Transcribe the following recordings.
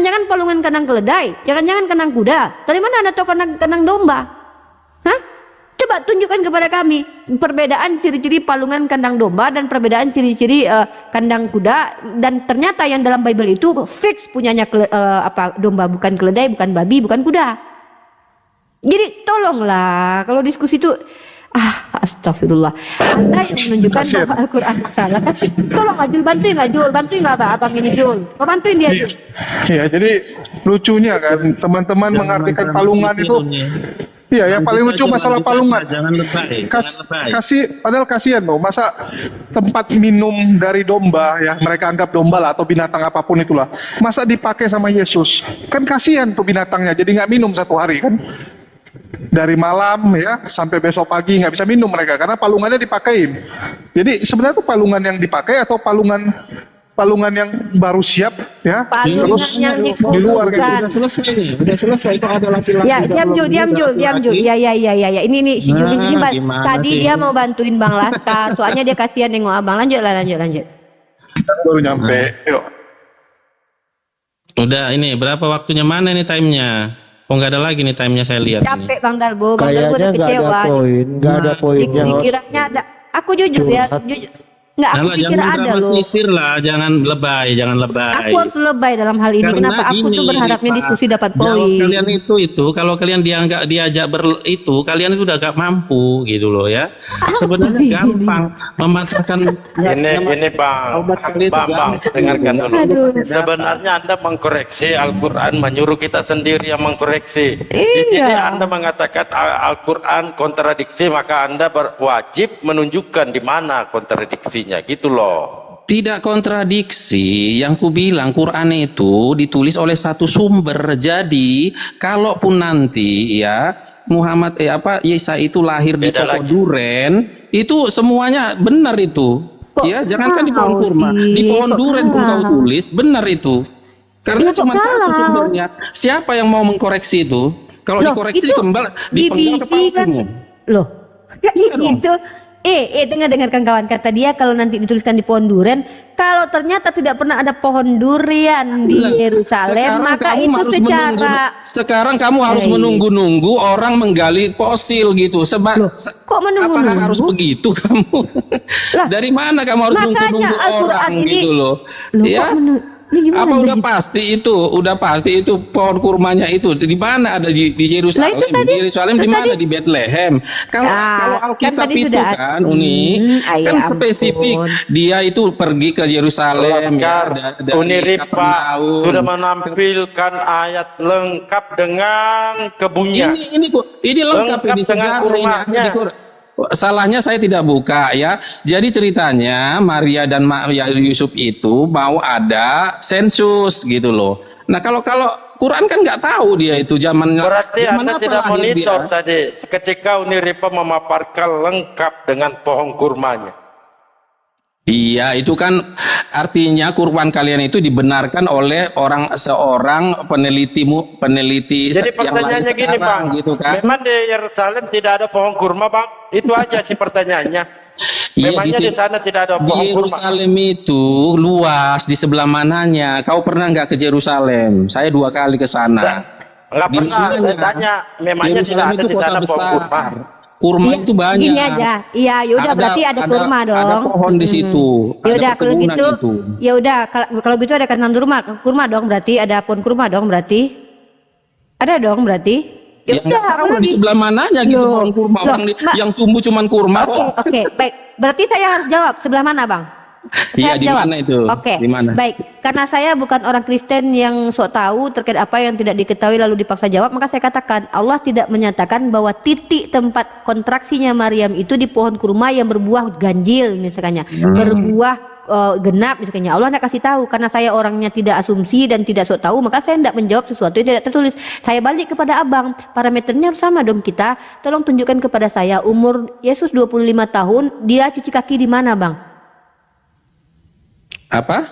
Jangan-jangan palungan kandang keledai, jangan-jangan kandang kuda. Dari mana Anda tahu kandang domba? Hah? Coba tunjukkan kepada kami perbedaan ciri-ciri palungan kandang domba dan perbedaan ciri-ciri kandang kuda, dan ternyata yang dalam Bible itu fix punyanya domba, bukan keledai, bukan babi, bukan kuda. Jadi tolonglah kalau diskusi itu astagfirullah. Anda yang menunjukkan bahwa Al-Quran salah, kasih tolong Jul, bantuin nggak abang ini Jul, mau bantuin dia Jul. Iya, jadi lucunya kan teman-teman mengartikan palungan itu. Iya, yang paling lucu masalah palungan. Jangan lebay. Padahal kasihan loh, masa tempat minum dari domba ya, mereka anggap domba lah atau binatang apapun itulah, masa dipakai sama Yesus? Kan kasihan tuh binatangnya, jadi nggak minum satu hari kan. Dari malam ya sampai besok pagi nggak bisa minum mereka karena palungannya dipakein. Jadi sebenarnya tuh palungan yang dipakai atau palungan yang baru siap ya, palungan terus yang di luar kan. Udah selesai itu ada laki-laki. Ya, diam Jul. Ya. Ini si Jul ini tadi sih? dia mau bantuin Bang Laskar, soalnya dia kasihan nengok abang. Lanjut. Baru nyampe. Yuk. Udah, ini berapa waktunya, mana ini timenya? Oh, nggak ada lagi nih timenya, saya lihat. Capek Bang Dalbo udah Kayaknya nggak kecewa. ada poin, nggak ada poinnya. Dikiranya ada. Aku jujur ya, nggak, aku Jangan pikir ada loh. dramatisir lah, jangan lebay. Aku harus lebay dalam hal ini. Karena Kenapa aku tuh gini, berharapnya Pak, diskusi dapat jawab poin. kalian itu kalau kalian diajak kalian itu udah gak mampu gitu loh ya. Sebenarnya gampang mematahkan. Ini Bang, dengarkan dulu. Sebenarnya Anda mengkoreksi Al-Quran, menyuruh kita sendiri yang mengkoreksi. Di sini Anda mengatakan Al-Quran kontradiksi, maka Anda wajib menunjukkan di mana kontradiksinya, gitu loh. Tidak kontradiksi, yang ku bilang Quran itu ditulis oleh satu sumber. Jadi kalaupun nanti ya Muhammad Isa itu lahir di pokok duren, itu semuanya benar itu. Ya, jangankan di pohon kurma, di pohon duren pun kau tulis benar itu. Karena cuma satu sumbernya. Siapa yang mau mengkoreksi itu? Kalau dikoreksi dipenggal kepalamu. Loh, itu dengarkan kawan, kata dia kalau nanti dituliskan di pohon durian, kalau ternyata tidak pernah ada pohon durian di Yerusalem, maka itu sekarang kamu harus menunggu-nunggu orang menggali fosil gitu. Kok menunggu-nunggu? Apakah harus begitu kamu? Dari mana kamu harus nunggu-nunggu orang gitu loh? Ya. Apa udah pasti itu pohon kurmanya itu di mana ada di Yerusalem? Di Yerusalem di mana? Di Bethlehem. Kalau Alkitab itu kan kan spesifik dia itu pergi ke Yerusalem ya. Uni Ripa sudah menampilkan ayat lengkap dengan kebunnya. Ini lengkap ini sejarahnya. Salahnya saya tidak buka ya. Jadi ceritanya Maria dan Yusuf itu mau ada sensus gitu loh. Nah kalau Quran kan nggak tahu dia itu zamannya. Berarti Anda tidak monitor tadi ketika Uni Ripa memaparkan lengkap dengan pohon kurmanya. Iya, itu kan artinya kurban kalian itu dibenarkan oleh seorang peneliti. Jadi pertanyaannya gini Bang, gitu kan? Memang di Yerusalem tidak ada pohon kurma Bang? Itu aja sih pertanyaannya. Memangnya di sana tidak ada pohon kurma? Di Yerusalem itu luas, di sebelah mananya? Kau pernah nggak ke Yerusalem? Saya 2 kali ke sana. Nggak pernah. Saya tanya, memangnya tidak ada di sana pohon kurma? Kurma itu banyak. Gini aja, iya, yaudah berarti ada kurma dong. Ada pohon di situ. Yaudah kalau gitu, yaudah kalau gitu ada kandang kurma dong berarti, ada pohon kurma dong berarti, ada dong berarti. Yaudah, di sebelah mananya gitu pohon kurma yang tumbuh cuman kurma. Oke, baik. Berarti saya harus jawab sebelah mana Bang? Iya, di mana itu? Oke, baik. Karena saya bukan orang Kristen yang sok tahu terkait apa yang tidak diketahui lalu dipaksa jawab, maka saya katakan Allah tidak menyatakan bahwa titik tempat kontraksinya Maryam itu di pohon kurma yang berbuah ganjil misalnya, berbuah genap misalnya. Allah tidak kasih tahu. Karena saya orangnya tidak asumsi dan tidak sok tahu, maka saya tidak menjawab sesuatu yang tidak tertulis. Saya balik kepada abang, parameternya harus sama dong kita. Tolong tunjukkan kepada saya umur Yesus 25 tahun, dia cuci kaki di mana Bang? Apa?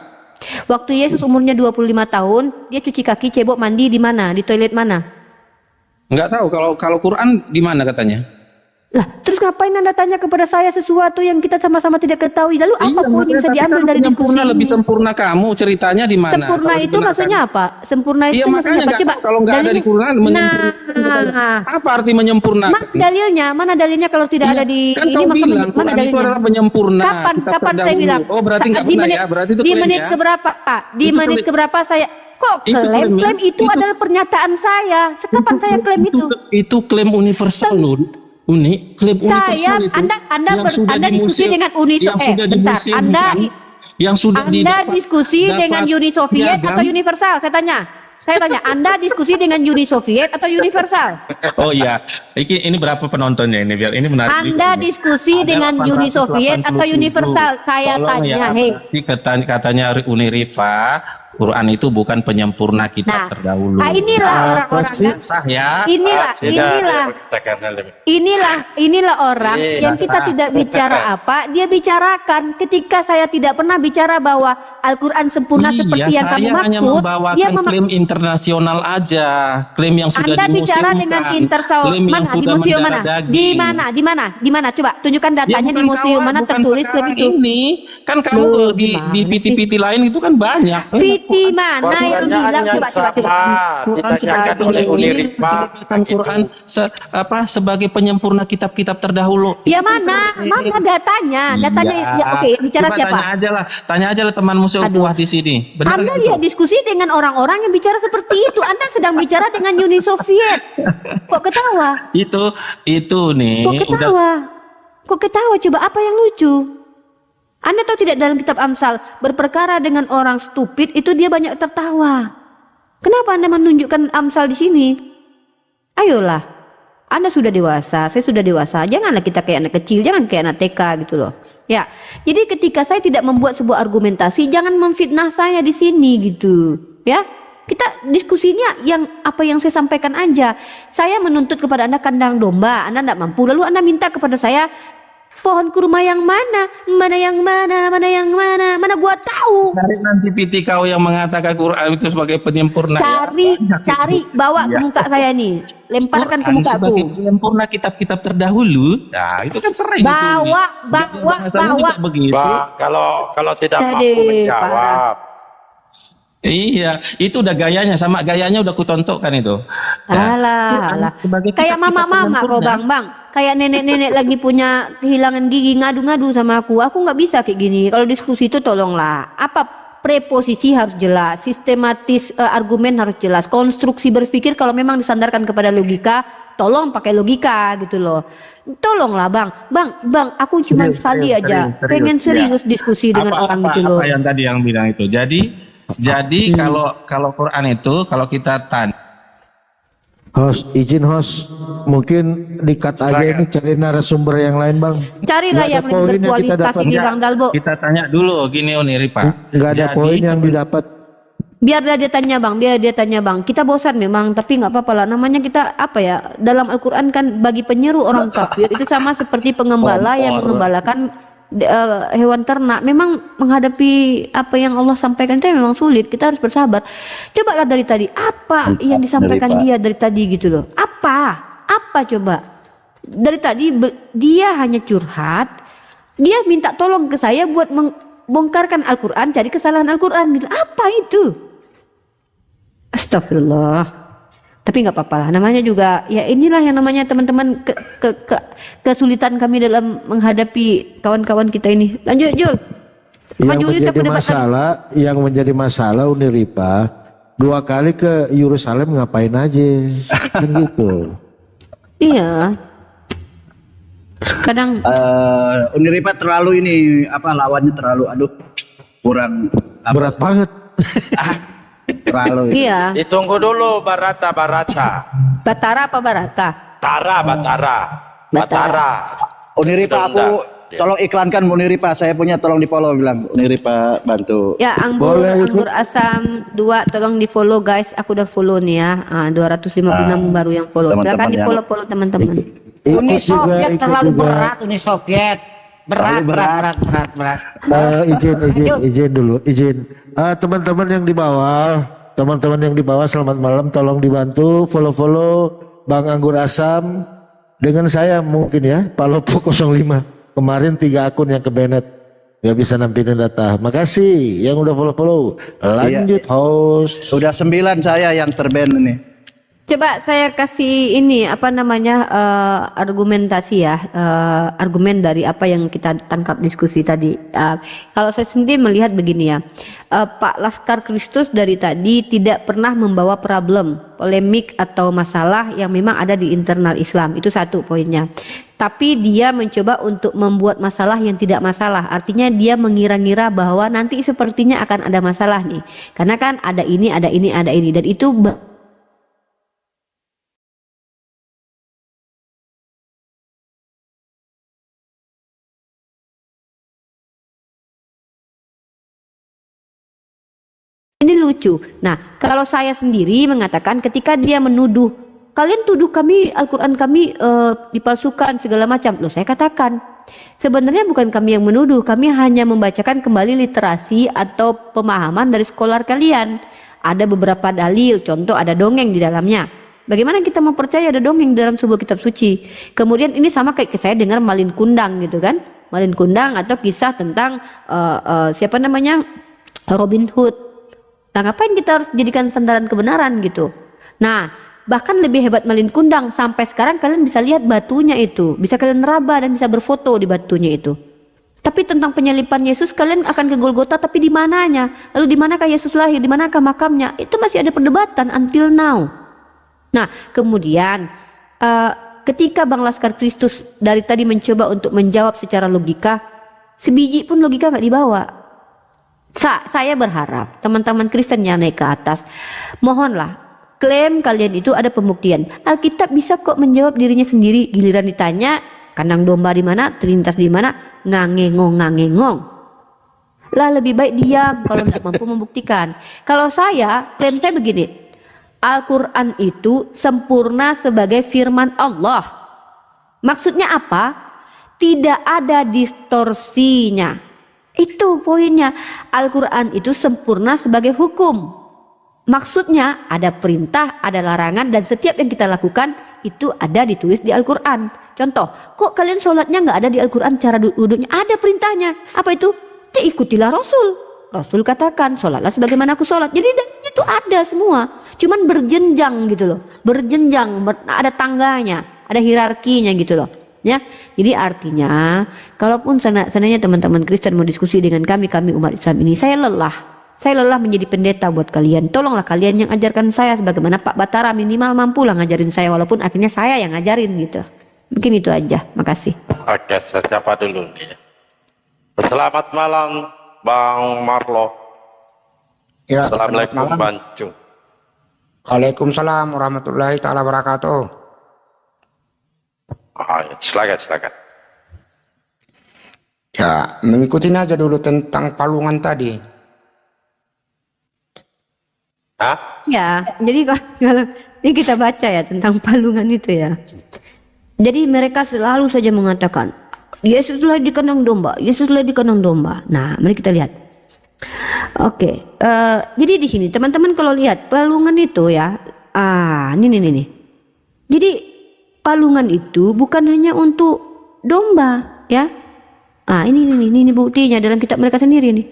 Waktu Yesus umurnya 25 tahun, dia cuci kaki, cebok, mandi di mana? Di toilet mana? Nggak tahu. Kalau Quran di mana katanya? Lah, terus ngapain Anda tanya kepada saya sesuatu yang kita sama-sama tidak ketahui? Lalu apa Iya, poin yang bisa tapi diambil kalau dari diskusi penyempurna ini? lebih sempurna kamu, ceritanya di mana? Sempurna Kalau itu digunakan. maksudnya apa? Sempurna itu Iya, maksudnya makanya apa? nggak Coba tahu kalau nggak ada dalil- di Quran, menyempurnakan. Nah, Apa arti menyempurnakan? mana dalilnya kalau tidak Iya, ada di kan ini kau maka bilang mana Quran itu dalilnya? adalah penyempurna. Kapan kitab kapan saya terdahulu. bilang? Oh, berarti nggak Di pernah menit- ya? Berarti itu di klaim menit ya? keberapa, Pak? Di Itu menit klaim. keberapa saya kok Itu klaim? klaim ya? Klaim itu adalah pernyataan saya. Kapan saya klaim itu? Itu klaim universal, Nur. Uni, klaim universal itu. Anda yang sudah Anda diskusi dimuseum- dengan Uni yang sudah bentar. dimuseumkan, yang sudah Anda didapat- diskusi dengan dapat Uni Soviet piagam. atau universal? Saya tanya, Anda diskusi dengan Uni Soviet atau universal? Oh iya, ini berapa penontonnya ini biar ini menarik. Anda juga ini. diskusi Ada dengan Uni Soviet atau 887. universal? Saya Tolong tanya, ya, hei. berarti katanya Uni Rifa, Quran itu bukan penyempurna kitab Nah, terdahulu. inilah orang-orang kan. Sah ya. Inilah inilah orang yang kita sah. tidak bicara apa, dia bicarakan. Ketika saya tidak pernah bicara bahwa Al-Quran sempurna seperti yang kamu saya hanya maksud, membawakan dia klaim internasional aja, klaim yang sudah Anda bicara dimuseumkan, dengan Intersol klaim yang mana? Di sudah museum mana? mendarah Di daging. mana? Coba tunjukkan Ya, datanya di bukan museum kawan, mana bukan tertulis klaim sekarang itu. ini kan kamu Loh, di gimana PT-PT lain itu kan banyak. Piti mana yang bilang? Coba. Quran ditanyakan oleh Uni Rifa Quran sebagai penyempurna kitab-kitab terdahulu. Ya Itu kan mana? seperti Mana ini. datanya? Datanya Iya. ya oke, yang bicara Coba siapa? Tanya aja lah temanmu seukuah di sini. Benar Anda nggak lihat itu? diskusi dengan orang-orang yang bicara seperti itu. Anda sedang bicara dengan Uni Soviet. Kok ketawa? Itu nih. Kok ketawa? Kok ketawa? Coba apa yang lucu? Anda tahu tidak dalam kitab Amsal berperkara dengan orang stupid itu dia banyak tertawa. Kenapa Anda menunjukkan Amsal di sini? Ayolah, Anda sudah dewasa, saya sudah dewasa. Janganlah kita kayak anak kecil, jangan kayak anak TK gitu loh. Ya, jadi ketika saya tidak membuat sebuah argumentasi, jangan memfitnah saya di sini gitu. Ya, kita diskusinya yang apa yang saya sampaikan aja. Saya menuntut kepada Anda kandang domba, Anda tidak mampu, lalu Anda minta kepada saya pohon kurma yang mana gua tahu. Cari nanti PT kau yang mengatakan Quran itu sebagai penyempurna. Cari bawa ke muka saya nih, lemparkan ke Quran mukaku. sebagai penyempurna kitab-kitab terdahulu. Nah, itu kan sering Bawa begitu. Bang, kalau tidak Jadi, mampu menjawab, Iya, itu udah gayanya sama gayanya udah kutontokan itu. Alah. sebagai Kayak kitab-kitab mama-mama kok penyempurna. bang. Kayak nenek-nenek lagi punya kehilangan gigi ngadu-ngadu sama aku. Aku nggak bisa kayak gini. Kalau diskusi itu tolonglah. Apa preposisi harus jelas, sistematis argumen harus jelas, konstruksi berpikir kalau memang disandarkan kepada logika, tolong pakai logika gitu loh. Tolonglah bang. Aku cuma sekali aja pengen serius diskusi dengan orang gitu loh. Apa yang tadi yang bilang itu? Jadi kalau Quran itu kalau kita tanya Izin host, mungkin di-cut aja ini cari narasumber yang lain bang. Carilah Nggak yang ada poin yang kita berkualitas dapat. ini bang Dalbo. kita tanya dulu gini Uni Rifa. Nggak ada Jadi, poin yang didapat. Biar dia tanya bang, kita bosan memang tapi nggak apa-apa lah, namanya kita apa ya, dalam Al-Quran kan bagi penyeru orang kafir itu sama seperti pengembala yang mengembalakan hewan ternak. Memang menghadapi apa yang Allah sampaikan itu memang sulit, kita harus bersabar. Cobalah dari tadi apa yang disampaikan dia dari tadi gitu loh, apa coba dari tadi dia hanya curhat, dia minta tolong ke saya buat membongkarkan Al-Quran, cari kesalahan Al-Quran gitu. Apa itu? Astagfirullah. Tapi nggak apa-apa lah, namanya juga ya inilah yang namanya teman-teman kesulitan kami dalam menghadapi kawan-kawan kita ini. Lanjut Jul. Yang menjadi masalah Uni Rifa 2 kali ke Yerusalem ngapain aja kan gitu. Iya. Kadang Uni Rifa terlalu ini lawannya terlalu kurang Berat banget. terlalu. iya. ditunggu dulu Batara. Batara apa Barata? Batara. Uni Rifa Sudah, aku tolong iklankan Uni Rifa, saya punya, tolong di follow, bilang Uni Rifa bantu. Ya Anggur Asam 2 tolong di follow guys. Aku udah follow nih ya. 256 baru yang follow. teman-teman Silakan di yang- follow teman-teman. Uni Ikut juga, Soviet ikut terlalu juga. berat, Uni Soviet berat. Izin dulu. Teman-teman yang di bawah, selamat malam. Tolong dibantu follow Bang Anggur Asam dengan saya mungkin ya, Pak Lopo 05. Kemarin 3 akun yang ke Bennett nggak bisa nampilin data. Makasih yang udah follow. Lanjut host. Sudah 9 saya yang terban ini. Coba saya kasih ini argumentasi ya, argumen dari apa yang kita tangkap diskusi tadi. Kalau saya sendiri melihat begini ya, Pak Laskar Kristus dari tadi tidak pernah membawa problem, polemik atau masalah yang memang ada di internal Islam. Itu satu poinnya. Tapi dia mencoba untuk membuat masalah yang tidak masalah. Artinya dia mengira-ngira bahwa nanti sepertinya akan ada masalah nih. Karena kan ada ini, ada ini, ada ini, dan itu ini lucu. Nah, kalau saya sendiri mengatakan ketika dia menuduh, kalian tuduh kami Al-Quran kami dipalsukan segala macam. Loh, saya katakan sebenarnya bukan kami yang menuduh, kami hanya membacakan kembali literasi atau pemahaman dari sekolah kalian. Ada beberapa dalil, contoh ada dongeng di dalamnya. Bagaimana kita mau percaya ada dongeng dalam sebuah kitab suci? Kemudian ini sama kayak saya dengar Malin Kundang gitu kan, Malin Kundang atau kisah tentang siapa namanya Robin Hood. Nah, ngapain kita harus jadikan sandaran kebenaran gitu? Nah, bahkan lebih hebat Malin Kundang, sampai sekarang kalian bisa lihat batunya itu, bisa kalian raba dan bisa berfoto di batunya itu. Tapi tentang penyalipan Yesus kalian akan ke Golgota, tapi di mananya? Lalu di manakah Yesus lahir? Di manakah makamnya? Itu masih ada perdebatan until now. Nah, kemudian ketika Bang Laskar Kristus dari tadi mencoba untuk menjawab secara logika, sebiji pun logika nggak dibawa. Saya berharap teman-teman Kristen yang naik ke atas, mohonlah klaim kalian itu ada pembuktian. Alkitab bisa kok menjawab dirinya sendiri. Giliran ditanya kandang domba di mana, Trinitas di mana, ngangengong. Lah lebih baik diam kalau tidak mampu membuktikan. Kalau saya klaim saya begini, Al-Quran itu sempurna sebagai firman Allah. Maksudnya apa? Tidak ada distorsinya. Itu poinnya. Al-Quran itu sempurna sebagai hukum. Maksudnya ada perintah, ada larangan, dan setiap yang kita lakukan itu ada ditulis di Al-Quran. Contoh, kok kalian sholatnya nggak ada di Al-Quran cara duduknya? Ada perintahnya. Apa itu? Ikutilah Rasul. Rasul katakan sholatlah sebagaimana aku sholat. Jadi itu ada semua. Cuman berjenjang gitu loh. Berjenjang, ada tangganya, ada hierarkinya gitu loh. Ya, jadi artinya kalaupun sananya teman-teman Kristen mau diskusi dengan kami umat Islam ini, saya lelah menjadi pendeta buat kalian. Tolonglah kalian yang ajarkan saya, sebagaimana Pak Batara minimal mampulah ngajarin saya, walaupun akhirnya saya yang ngajarin gitu. Mungkin itu aja. Makasih. Oke, saya siapa dulu nih. Selamat malam Bang Marlo. Ya, Assalamualaikum Bang Cung. Waalaikumsalam warahmatullahi taala wabarakatuh. Ya, silakan. Ya, mengikuti aja dulu tentang palungan tadi. Hah? Ya, jadi kalau ini kita baca ya tentang palungan itu ya. Jadi mereka selalu saja mengatakan Yesuslah di kandang domba, Yesuslah di kandang domba. Nah, mari kita lihat. Oke, jadi di sini teman-teman kalau lihat palungan itu ya, ini. Jadi palungan itu bukan hanya untuk domba ya. Ini buktinya dalam kitab mereka sendiri nih.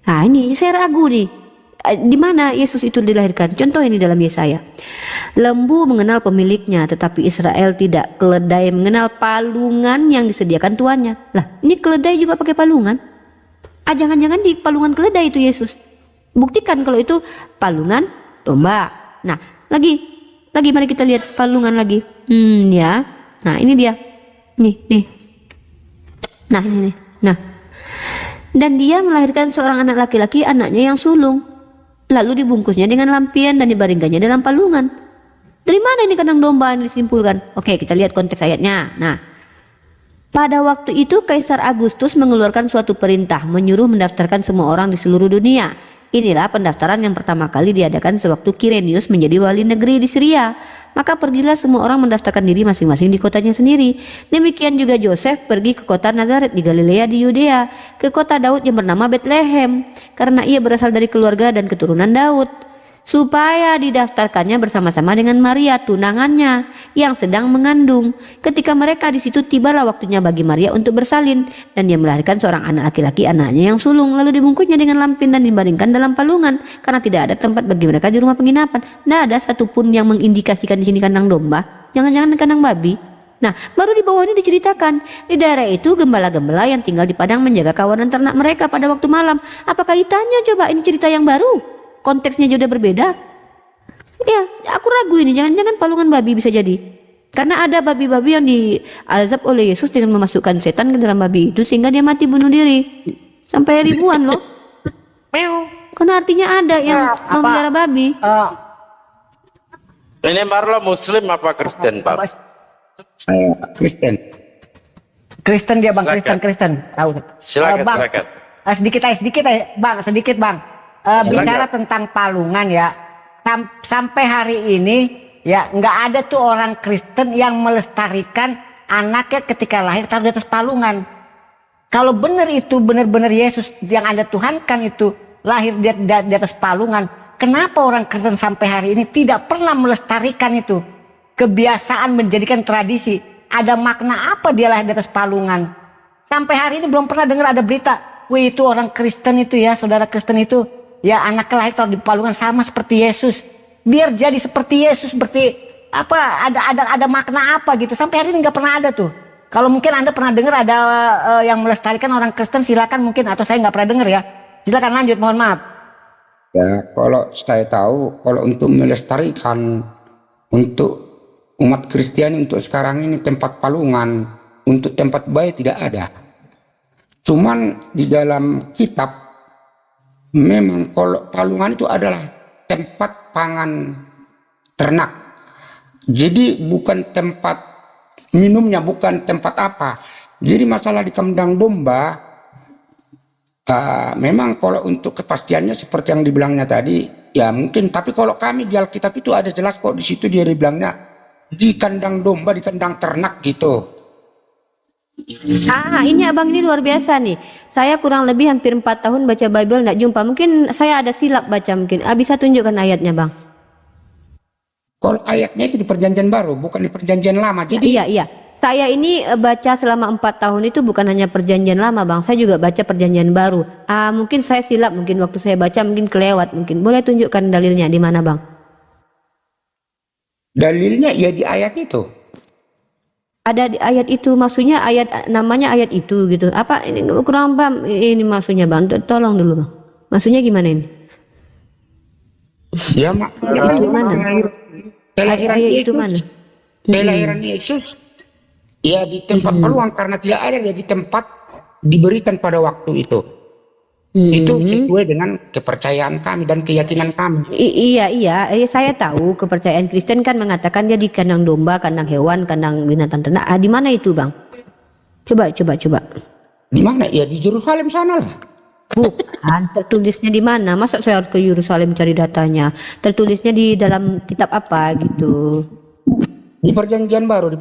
Nah, ini saya ragu nih. Di mana Yesus itu dilahirkan? Contoh ini dalam Yesaya. Lembu mengenal pemiliknya, tetapi Israel tidak. Keledai mengenal palungan yang disediakan tuannya. Lah, ini keledai juga pakai palungan. Jangan-jangan di palungan keledai itu Yesus. Buktikan kalau itu palungan domba. Nah, lagi mari kita lihat palungan lagi. Ya. Nah, ini dia. Nih. Nah, ini nih. Nah. Dan dia melahirkan seorang anak laki-laki, anaknya yang sulung. Lalu dibungkusnya dengan lampion dan dibaringkannya dalam palungan. Dari mana ini kandang domba yang disimpulkan? Oke, kita lihat konteks ayatnya. Nah, pada waktu itu Kaisar Agustus mengeluarkan suatu perintah menyuruh mendaftarkan semua orang di seluruh dunia. Inilah pendaftaran yang pertama kali diadakan sewaktu Kirenius menjadi wali negeri di Syria. Maka pergilah semua orang mendaftarkan diri masing-masing di kotanya sendiri. Demikian juga Yosef pergi ke kota Nazaret di Galilea di Yudea, ke kota Daud yang bernama Bethlehem, karena ia berasal dari keluarga dan keturunan Daud. supaya didaftarkannya bersama-sama dengan Maria tunangannya yang sedang mengandung. Ketika mereka di situ, tibalah waktunya bagi Maria untuk bersalin, dan dia melahirkan seorang anak laki-laki, anaknya yang sulung, lalu dibungkusnya dengan lampin dan dibaringkan dalam palungan karena tidak ada tempat bagi mereka di rumah penginapan. Tidak ada satupun yang mengindikasikan di sini kandang domba, jangan-jangan kandang babi. Nah, baru di bawah ini diceritakan, di daerah itu gembala-gembala yang tinggal di padang menjaga kawanan ternak mereka pada waktu malam. Apa kaitannya coba ini cerita yang baru? Konteksnya sudah berbeda. Ya, aku ragu ini, jangan-jangan palungan babi bisa jadi. Karena ada babi-babi yang diazab oleh Yesus dengan memasukkan setan ke dalam babi itu sehingga dia mati bunuh diri. Sampai ribuan loh. Karena artinya ada yang memelihara babi. Ini Marlo Muslim apa Kristen, Pak? Saya Kristen. Kristen dia bang, Silakan. Kristen. Tahu. Silakan, Bang, silakan. sedikit bang. Bicara tentang palungan ya, sampai hari ini ya nggak ada tuh orang Kristen yang melestarikan anaknya ketika lahir taruh di atas palungan. Kalau benar itu benar-benar Yesus yang Anda tuhankan itu lahir di atas palungan, kenapa orang Kristen sampai hari ini tidak pernah melestarikan itu? Kebiasaan menjadikan tradisi. Ada makna apa dia lahir di atas palungan? Sampai hari ini belum pernah dengar ada berita, wih itu orang Kristen itu ya, saudara Kristen itu ya anaknya lahir taruh di palungan sama seperti Yesus. Biar jadi seperti Yesus, seperti apa? Ada makna apa gitu? Sampai hari ini nggak pernah ada tuh. Kalau mungkin Anda pernah dengar ada yang melestarikan orang Kristen, silakan mungkin, atau saya nggak pernah dengar ya. Silakan lanjut, mohon maaf. Ya, kalau saya tahu, kalau untuk melestarikan untuk umat Kristiani untuk sekarang ini tempat palungan, untuk tempat bayi tidak ada. Cuman di dalam kitab memang kalau palungan itu adalah tempat pangan ternak. Jadi bukan tempat minumnya, bukan tempat apa. Jadi masalah di kandang domba, memang kalau untuk kepastiannya seperti yang dibilangnya tadi, ya mungkin. Tapi kalau kami di Alkitab itu ada jelas kok, di situ dia dibilangnya di kandang domba, di kandang ternak gitu. Ini abang ini luar biasa nih. Saya kurang lebih hampir 4 tahun baca Bible nggak jumpa. Mungkin saya ada silap baca mungkin. Bisa tunjukkan ayatnya bang? Kalau ayatnya itu di Perjanjian Baru, bukan di Perjanjian Lama. Jadi Iya. Saya ini baca selama 4 tahun itu bukan hanya Perjanjian Lama bang. Saya juga baca Perjanjian Baru. Mungkin saya silap, mungkin waktu saya baca mungkin kelewat mungkin. Boleh tunjukkan dalilnya di mana bang? dalilnya ya di ayat itu. Ada di ayat itu, maksudnya ayat namanya ayat itu gitu. Apa ini kurang paham ini maksudnya bang? Tolong dulu bang. Maksudnya gimana ini? Ya mak. Ayat itu mana? Ayat itu mana? Kelahiran Yesus ya di tempat peluang karena tidak ada dia di tempat diberikan pada waktu itu. Itu sesuai dengan kepercayaan kami dan keyakinan kami. Iya, saya tahu kepercayaan Kristen kan mengatakan dia di kandang domba, kandang hewan, kandang binatang ternak. Di mana itu bang? Coba. Di mana? Ya di Yerusalem sana lah. Bukan, tertulisnya di mana? Masa saya harus ke Yerusalem cari datanya? Tertulisnya di dalam kitab apa gitu? Di Perjanjian Baru.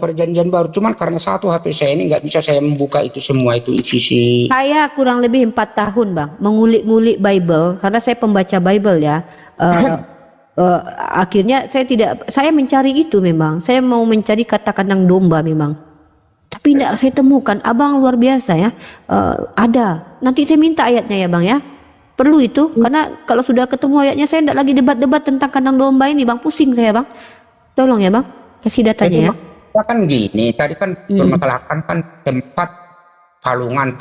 Cuman karena satu HP saya ini nggak bisa saya membuka itu semua itu isi. Saya kurang lebih 4 tahun bang mengulik-ngulik Bible karena saya pembaca Bible ya. Akhirnya saya mencari itu memang. Saya mau mencari kata kandang domba memang. Tapi tidak saya temukan. Abang luar biasa ya. Ada. Nanti saya minta ayatnya ya bang ya. Perlu itu karena kalau sudah ketemu ayatnya saya tidak lagi debat-debat tentang kandang domba ini bang. Pusing saya bang. Tolong ya bang. Kasih datanya ya. Ya kan gini, tadi kan permasalahan kan tempat palungan.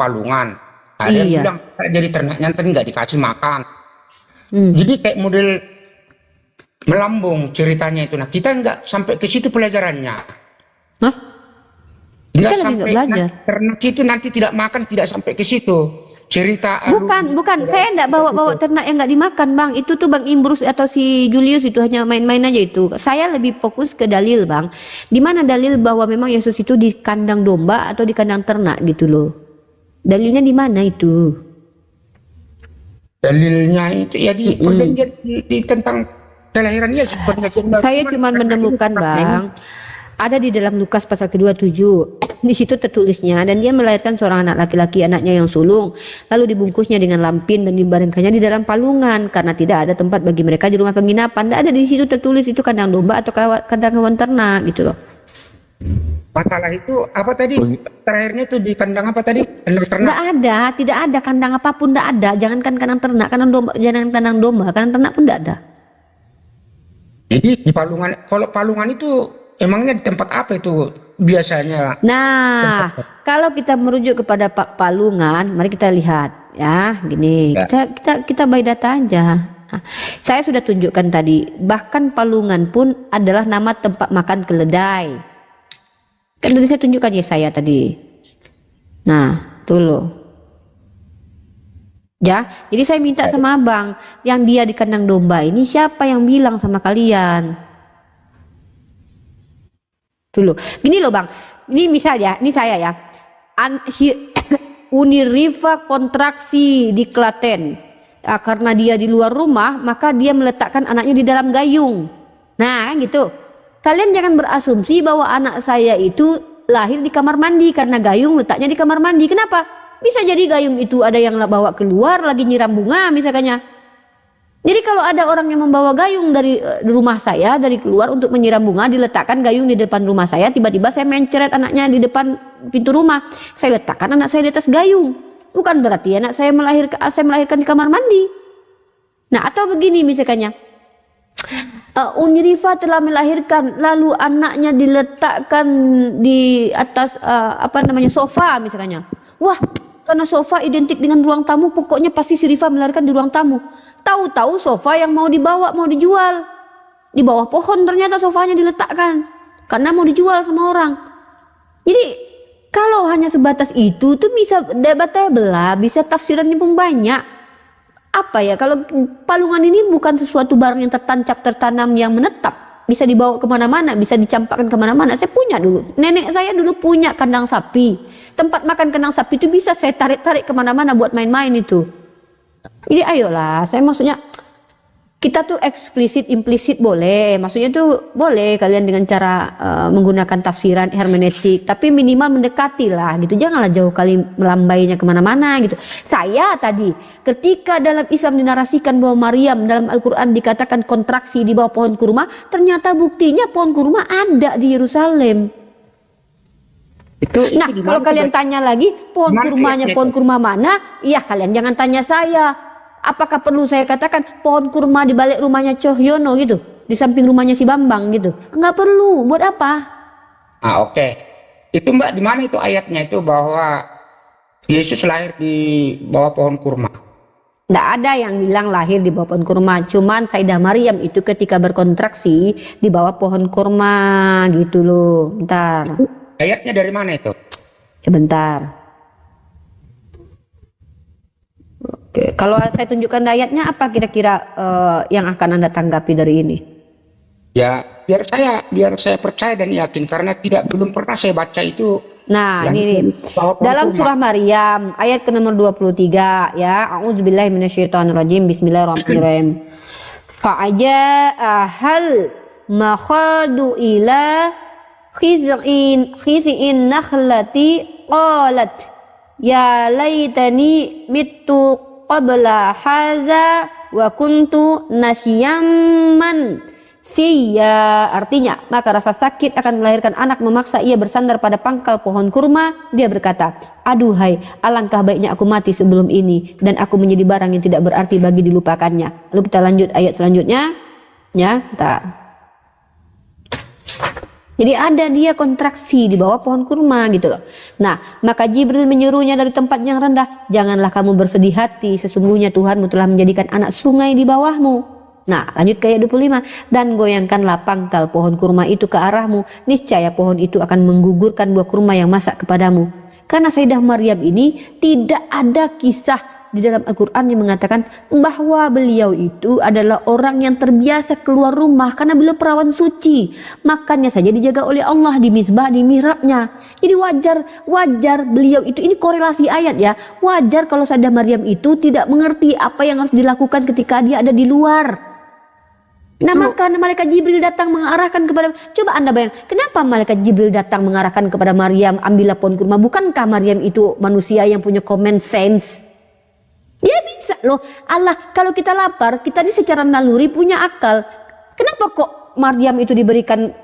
Ada yang bilang jadi ternaknya nanti nggak dikasih makan. Jadi kayak model melambung ceritanya itu. Nah kita nggak sampai ke situ pelajarannya. Hah? Nggak Kita sampai ternak itu nanti tidak makan, tidak sampai ke situ. Cerita bukan saya enggak bawa ternak yang enggak dimakan bang, itu tuh bang Imbrus atau si Julius itu hanya main-main aja itu. Saya lebih fokus ke dalil bang, di mana dalil bahwa memang Yesus itu di kandang domba atau di kandang ternak gitu loh. Dalilnya di mana itu? Dalilnya itu ya di perjanjian di tentang kelahiran Yesus. Saya cuma menemukan bang, ada di dalam Lukas pasal ke-27 Di situ tertulisnya, dan dia melahirkan seorang anak laki-laki, anaknya yang sulung, lalu dibungkusnya dengan lampin dan dibaringkannya di dalam palungan karena tidak ada tempat bagi mereka di rumah penginapan. Tidak ada di situ tertulis itu kandang domba atau kandang hewan ternak gitu loh. Masalah itu apa tadi? Terakhirnya itu di kandang apa tadi? Kandang ternak. Nggak ada, tidak ada kandang apapun, tidak ada. Jangankan kandang ternak, kandang domba, jangan kandang domba, kandang ternak pun tidak ada. Jadi di palungan, kalau palungan itu emangnya di tempat apa itu biasanya? Nah, kalau kita merujuk kepada palungan, mari kita lihat ya, gini. Kita by data aja. Nah, saya sudah tunjukkan tadi, bahkan palungan pun adalah nama tempat makan keledai. Kan tadi saya tunjukkan ya saya tadi. Nah, tuh loh. Ya, jadi saya minta sama abang, yang dia di kandang domba ini siapa yang bilang sama kalian? Tuh loh. Gini loh bang, ini misalnya, ini saya ya. Uniriva kontraksi di Klaten. Nah, karena dia di luar rumah, maka dia meletakkan anaknya di dalam gayung. Nah, kan gitu. Kalian jangan berasumsi bahwa anak saya itu lahir di kamar mandi karena gayung letaknya di kamar mandi. Kenapa? Bisa jadi gayung itu ada yang bawa keluar lagi nyiram bunga misalnya. Jadi kalau ada orang yang membawa gayung dari rumah saya, dari keluar untuk menyiram bunga, diletakkan gayung di depan rumah saya, tiba-tiba saya menceret anaknya di depan pintu rumah. Saya letakkan anak saya di atas gayung. Bukan berarti anak saya melahirkan di kamar mandi. Nah, atau begini misalnya. Uniriva telah melahirkan, lalu anaknya diletakkan di atas sofa misalnya. Wah, karena sofa identik dengan ruang tamu, pokoknya pasti si Rifa melahirkan di ruang tamu. Tahu-tahu sofa yang mau dibawa mau dijual, di bawah pohon ternyata sofanya diletakkan karena mau dijual sama orang. Jadi kalau hanya sebatas itu tuh bisa debatable lah, bisa tafsirannya pun banyak. Apa ya, kalau palungan ini bukan sesuatu barang yang tertanam yang menetap, bisa dibawa kemana-mana, bisa dicampakkan kemana-mana. Saya punya dulu, nenek saya dulu punya kandang sapi, tempat makan kandang sapi itu bisa saya tarik-tarik kemana-mana buat main-main itu. Jadi ayolah, saya maksudnya kita tuh eksplisit implisit boleh, maksudnya tuh boleh kalian dengan cara menggunakan tafsiran hermeneutik, tapi minimal mendekati lah gitu, janganlah jauh kali melambainya kemana-mana gitu. Saya tadi ketika dalam Islam dinarasikan bahwa Maryam dalam Al-Quran dikatakan kontraksi di bawah pohon kurma, ternyata buktinya pohon kurma ada di Yerusalem. Nah, kalau kalian tanya lagi pohon kurmanya pohon kurma mana, iya kalian jangan tanya saya. Apakah perlu saya katakan pohon kurma di balik rumahnya Cahyono gitu, di samping rumahnya si Bambang gitu? Enggak perlu. Buat apa? Oke. Itu Mbak, di mana itu ayatnya itu bahwa Yesus lahir di bawah pohon kurma? Tidak ada yang bilang lahir di bawah pohon kurma. Cuman Sayyidah Maryam itu ketika berkontraksi di bawah pohon kurma gitu loh. Bentar. Ayatnya dari mana itu? Ya bentar. Oke, kalau saya tunjukkan ayatnya, apa kira-kira yang akan Anda tanggapi dari ini? Ya, biar saya percaya dan yakin, karena belum pernah saya baca itu. Nah, ini dalam surah Maryam ayat ke nomor 23 ya. A'udzubillahi minasyaitonirrajim. Bismillahirrahmanirrahim. Fa'aja'ahal makhadu ila khiz'in nakhlati qalat ya laitani mittu qabla hadza wa kuntu nasyaman siya. Artinya, maka rasa sakit akan melahirkan anak memaksa ia bersandar pada pangkal pohon kurma. Dia berkata, aduhai, alangkah baiknya aku mati sebelum ini dan aku menjadi barang yang tidak berarti bagi dilupakannya. Lalu kita lanjut ayat selanjutnya ya. Jadi ada dia kontraksi di bawah pohon kurma gitu loh. Nah, maka Jibril menyuruhnya dari tempat yang rendah, janganlah kamu bersedih hati, sesungguhnya Tuhanmu telah menjadikan anak sungai di bawahmu. Nah, lanjut ke ayat 25. Dan goyangkanlah pangkal pohon kurma itu ke arahmu, niscaya pohon itu akan menggugurkan buah kurma yang masak kepadamu. Karena Sayyidah Maryam ini tidak ada kisah di dalam Al-Quran yang mengatakan bahwa beliau itu adalah orang yang terbiasa keluar rumah karena beliau perawan suci, makanya saja dijaga oleh Allah di misbah, di mihrabnya. Jadi wajar beliau itu, ini korelasi ayat ya, wajar kalau Sayyidah Maryam itu tidak mengerti apa yang harus dilakukan ketika dia ada di luar. Nah, maka malaikat Jibril datang mengarahkan kepada, coba Anda bayangkan, kenapa malaikat Jibril datang mengarahkan kepada Maryam, ambillah pohon kurma? Bukankah Maryam itu manusia yang punya common sense? Ya bisa loh. Allah, kalau kita lapar, kita ini secara naluri punya akal. Kenapa kok Maryam itu diberikan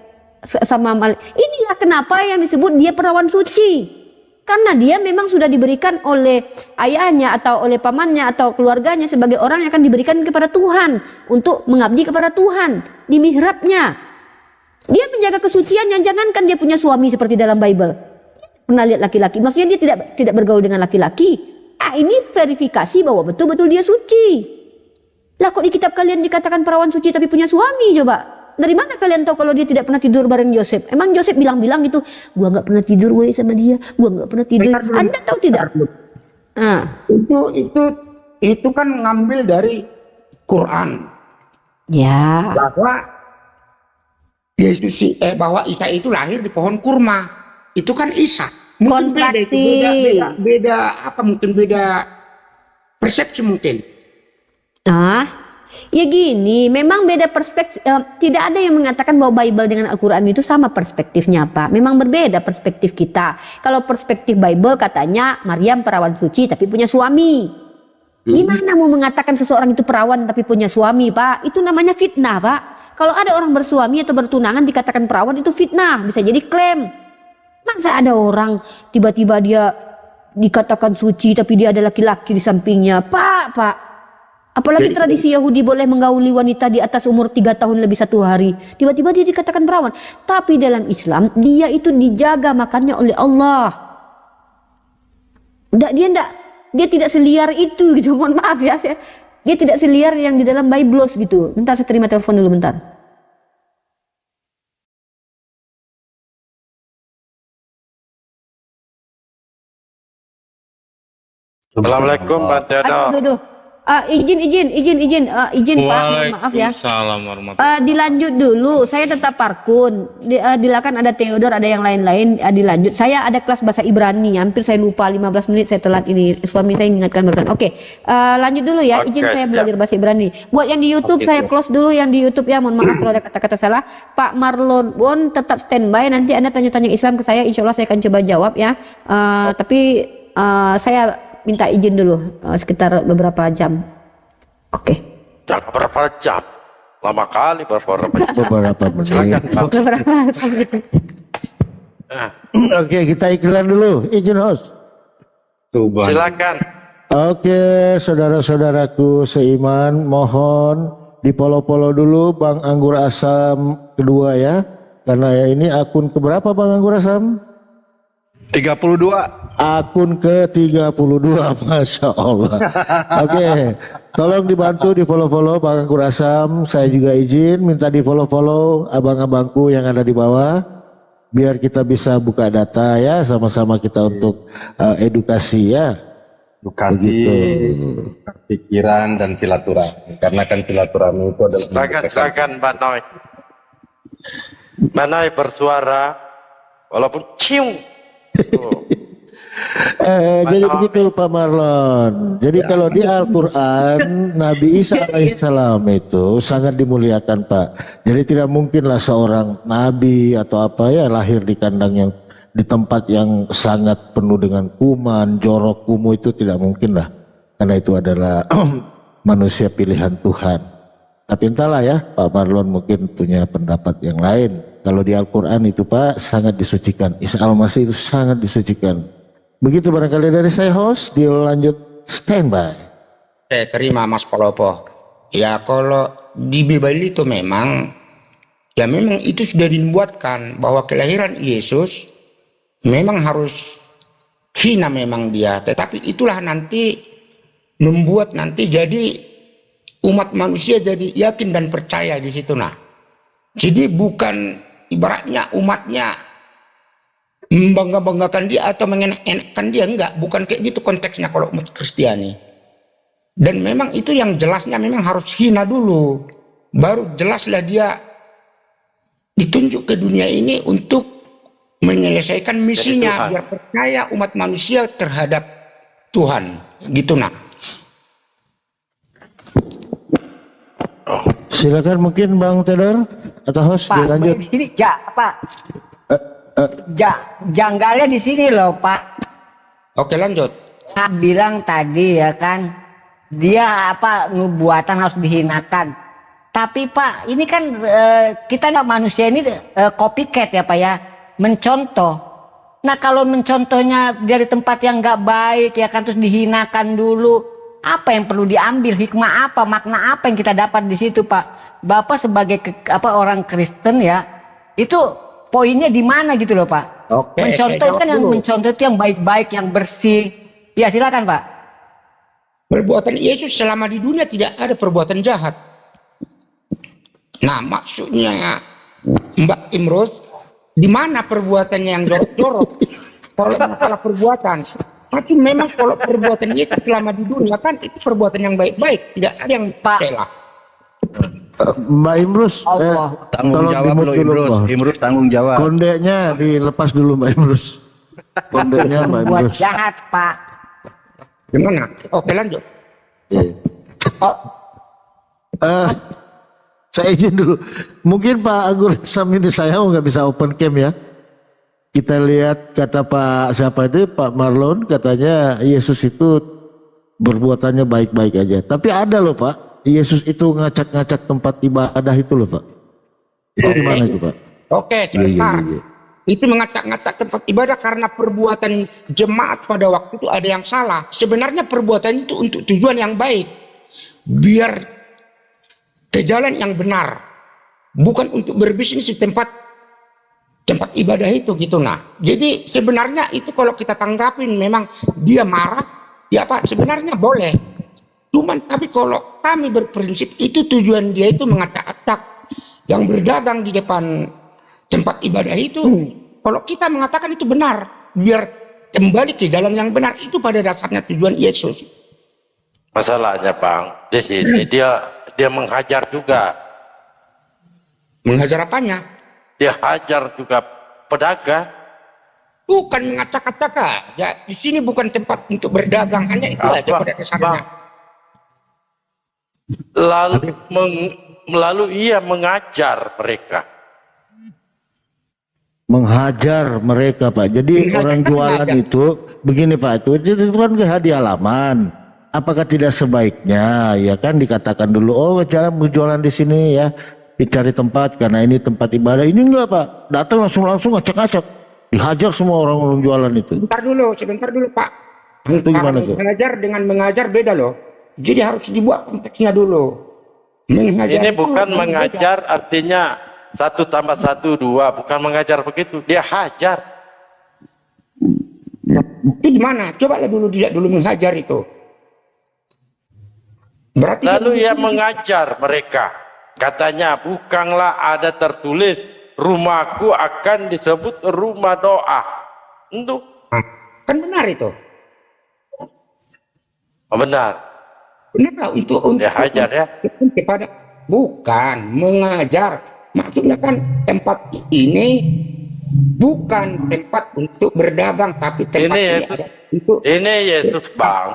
sama inilah kenapa yang disebut dia perawan suci. Karena dia memang sudah diberikan oleh ayahnya atau oleh pamannya atau keluarganya sebagai orang yang akan diberikan kepada Tuhan untuk mengabdi kepada Tuhan di mihrabnya. Dia menjaga kesucian yang jangankan dia punya suami seperti dalam Bible. Pernah lihat laki-laki? Maksudnya dia tidak bergaul dengan laki-laki. Ini verifikasi bahwa betul-betul dia suci. Lah kok di kitab kalian dikatakan perawan suci tapi punya suami coba? Dari mana kalian tahu kalau dia tidak pernah tidur bareng Yosef? Emang Yosef bilang-bilang gitu, gua nggak pernah tidur weh sama dia, gua nggak pernah tidur. Anda tahu tidak? Itu kan ngambil dari Quran. Ya. Bahwa Isa itu lahir di pohon kurma. Itu kan Isa. Mungkin beda itu, beda persepsi mungkin. Ya gini, memang beda perspektif. Tidak ada yang mengatakan bahwa Bible dengan Al-Quran itu sama perspektifnya, Pak. Memang berbeda perspektif kita. Kalau perspektif Bible katanya Maryam perawan suci tapi punya suami. Gimana mau mengatakan seseorang itu perawan tapi punya suami, Pak? Itu namanya fitnah, Pak. Kalau ada orang bersuami atau bertunangan dikatakan perawan, itu fitnah, bisa jadi klaim. Masa ada orang tiba-tiba dia dikatakan suci tapi dia ada laki-laki di sampingnya, Pak. Apalagi tradisi Yahudi boleh menggauli wanita di atas umur 3 tahun lebih 1 hari. Tiba-tiba dia dikatakan perawan. Tapi dalam Islam dia itu dijaga makannya oleh Allah. Dia tidak seliar itu gitu. Mohon maaf ya. Dia tidak seliar yang di dalam Bible gitu. Bentar, saya terima telepon dulu bentar. Assalamualaikum Pak Teodor. Aduh. Izin Pak, mohon maaf ya. Dilanjut dulu, saya tetap parkun. Dilakan ada Theodor, ada yang lain-lain. Dilanjut. Saya ada kelas bahasa Ibrani, hampir saya lupa 15 menit saya telat ini. Suami saya ingatkan barusan. Oke, lanjut dulu ya. Izin saya belajar bahasa Ibrani. Buat yang di YouTube saya close dulu yang di YouTube ya. Mohon maaf kalau ada kata-kata salah. Pak Marlon Bon tetap standby. Nanti Anda tanya-tanya Islam ke saya. Insya Allah saya akan coba jawab ya. Tapi saya minta izin dulu sekitar beberapa jam. Oke. Berapa jam? Lama kali beberapa jam. Beberapa menit. Silakan, Oke, kita iklan dulu. Izin host. Silakan. Oke, saudara-saudaraku seiman, mohon di-follow dulu Bang Anggur Asam kedua ya. Karena ya ini akun keberapa Bang Anggur Asam? 32. Akun ke-32, Masya Allah. Oke, tolong dibantu di follow Bang Anggur Asam. Saya juga izin minta di follow abang-abangku yang ada di bawah, biar kita bisa buka data ya, sama-sama kita untuk edukasi ya. Edukasi, pikiran dan silaturahmi. Karena kan silaturahmi itu adalah. Silakan Mbak Noy. Mbak Noy bersuara walaupun cium. Jadi begitu Pak Marlon. Jadi kalau di Al-Quran Nabi Isa alaihissalam itu sangat dimuliakan Pak. Jadi tidak mungkinlah seorang nabi atau apa ya lahir di kandang yang di tempat yang sangat penuh dengan kuman, jorok, kumuh, itu tidak mungkin lah. Karena itu adalah manusia pilihan Tuhan. Tapi entahlah ya, Pak Marlon mungkin punya pendapat yang lain. Kalau di Al-Quran itu Pak sangat disucikan. Isa al-Masih itu sangat disucikan. Begitu barangkali dari saya host, dilanjut standby. Saya terima Mas Polopo. Ya kalau di Bible itu memang itu sudah dibuatkan bahwa kelahiran Yesus memang harus hina memang dia. Tetapi itulah nanti membuat nanti jadi umat manusia jadi yakin dan percaya di situ nah. Jadi bukan ibaratnya umatnya membangga-banggakan dia atau mengenak-enakkan dia, enggak, bukan kayak gitu konteksnya kalau umat Kristiani. Dan memang itu yang jelasnya memang harus hina dulu, baru jelaslah dia ditunjuk ke dunia ini untuk menyelesaikan misinya, biar percaya umat manusia terhadap Tuhan, gitu nak. Silakan mungkin Bang Tedor atau host Pak, dilanjut. di sini janggalnya di sini loh, Pak. Oke, lanjut. Pak bilang tadi ya kan, dia nubuatan harus dihinakan. Tapi Pak, ini kan kita manusia ini copycat ya Pak ya, mencontoh. Nah kalau mencontohnya dari tempat yang nggak baik ya kan, terus dihinakan dulu, apa yang perlu diambil, hikmah apa, makna apa yang kita dapat di situ Pak? Bapak sebagai orang Kristen ya, itu poinnya di mana gitu loh Pak? Oke, mencontoh saya itu kan jawab yang dulu. mencontoh itu yang baik-baik, yang bersih. Ya silakan Pak. Perbuatan Yesus selama di dunia tidak ada perbuatan jahat. Nah, maksudnya Mbak Imros, di mana perbuatannya yang jorok-jorok? Kalau masalah perbuatan, tapi memang kalau perbuatan Yesus selama di dunia kan itu perbuatan yang baik-baik, tidak ada yang salah. Mbak Imrus, Allah. Tanggung tolong jawab dimut lo dulu, Imrus. Bang. Imrus tanggung jawab. Kondeknya dilepas dulu Mbak Imrus. Kondeknya Mbak Buat Imrus. jahat Pak. Gimana? Oke, lanjut. Oh, Saya izin dulu. Mungkin Pak Anggur Sam ini saya nggak bisa open cam ya. Kita lihat kata Pak siapa itu Pak Marlon, katanya Yesus itu berbuatannya baik-baik aja. Tapi ada loh Pak, Yesus itu ngacak-ngacak tempat ibadah itu loh Pak. Itu gimana itu Pak? Oke, sebentar. Itu mengacak-ngacak tempat ibadah karena perbuatan jemaat pada waktu itu ada yang salah. Sebenarnya perbuatan itu untuk tujuan yang baik. Biar ke jalan yang benar. Bukan untuk berbisnis di tempat ibadah itu gitu. Nah, jadi sebenarnya itu kalau kita tanggapin memang dia marah, ya Pak, sebenarnya boleh. Cuman tapi kalau kami berprinsip itu tujuan dia itu mengacak-acak yang berdagang di depan tempat ibadah itu, kalau kita mengatakan itu benar, biar kembali ke jalan yang benar, itu pada dasarnya tujuan Yesus. Masalahnya Bang, di sini dia menghajar juga. Menghajar apanya? Dia hajar juga pedagang. Bukan mengacak-acak aja. Di sini bukan tempat untuk berdagang, hanya itu aja pada dasarnya. Lalu ia mengajar mereka. Menghajar mereka Pak. Jadi orang jualan itu begini Pak, itu kan ke hadiah halaman. Apakah tidak sebaiknya ya kan dikatakan dulu, oh cara berjualan di sini ya dicari tempat karena ini tempat ibadah. Ini enggak Pak, datang langsung ngacak-ngacak, dihajar semua orang-orang jualan itu. Sebentar dulu Pak. Itu gimana tuh? Mengajar dengan mengajar beda loh. Jadi harus dibuat konteksnya dulu. Mengajar Ini itu bukan beda. mengajar artinya 1 tambah 1 2, bukan mengajar begitu. Dia hajar. Itu di mana? Coba dulu dilihat dulu mengajar itu. Berarti Lalu ia mengajar mereka. Katanya, bukanlah ada tertulis rumahku akan disebut rumah doa. Itu kan benar itu. oh, benar. Benar untuk Dia hajar ya. kepada bukan mengajar. Maksudnya kan tempat ini bukan tempat untuk berdagang, tapi tempat Ini Yesus Bang.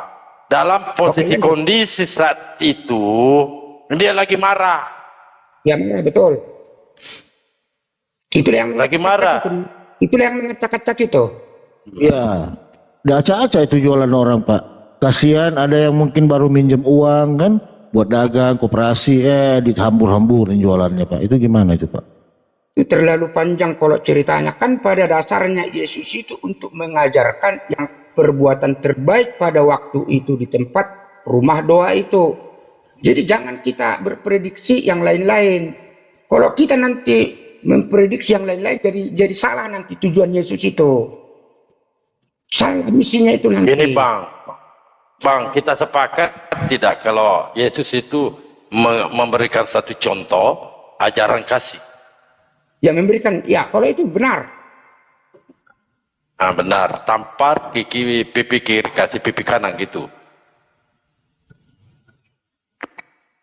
Dalam posisi kondisi saat itu dia lagi marah. Ya betul. Itu yang Lagi marah. Itulah yang mengacak-acak itu. Ya, acak-acak itu jualan orang Pak. Kasihan ada yang mungkin baru minjem uang kan buat dagang koperasi, dihambur-hamburin jualannya Pak. Itu gimana itu Pak? Itu terlalu panjang kalau ceritanya. Kan pada dasarnya Yesus itu untuk mengajarkan yang perbuatan terbaik pada waktu itu di tempat rumah doa itu. Jadi jangan kita berprediksi yang lain-lain. Kalau kita nanti memprediksi yang lain-lain jadi salah nanti tujuan Yesus itu. Salah misinya itu nanti. Gini Bang, kita sepakat tidak kalau Yesus itu memberikan satu contoh ajaran kasih. Ya memberikan, ya kalau itu benar. Nah, benar, tampar pipi kiri kasih pipi kanan gitu.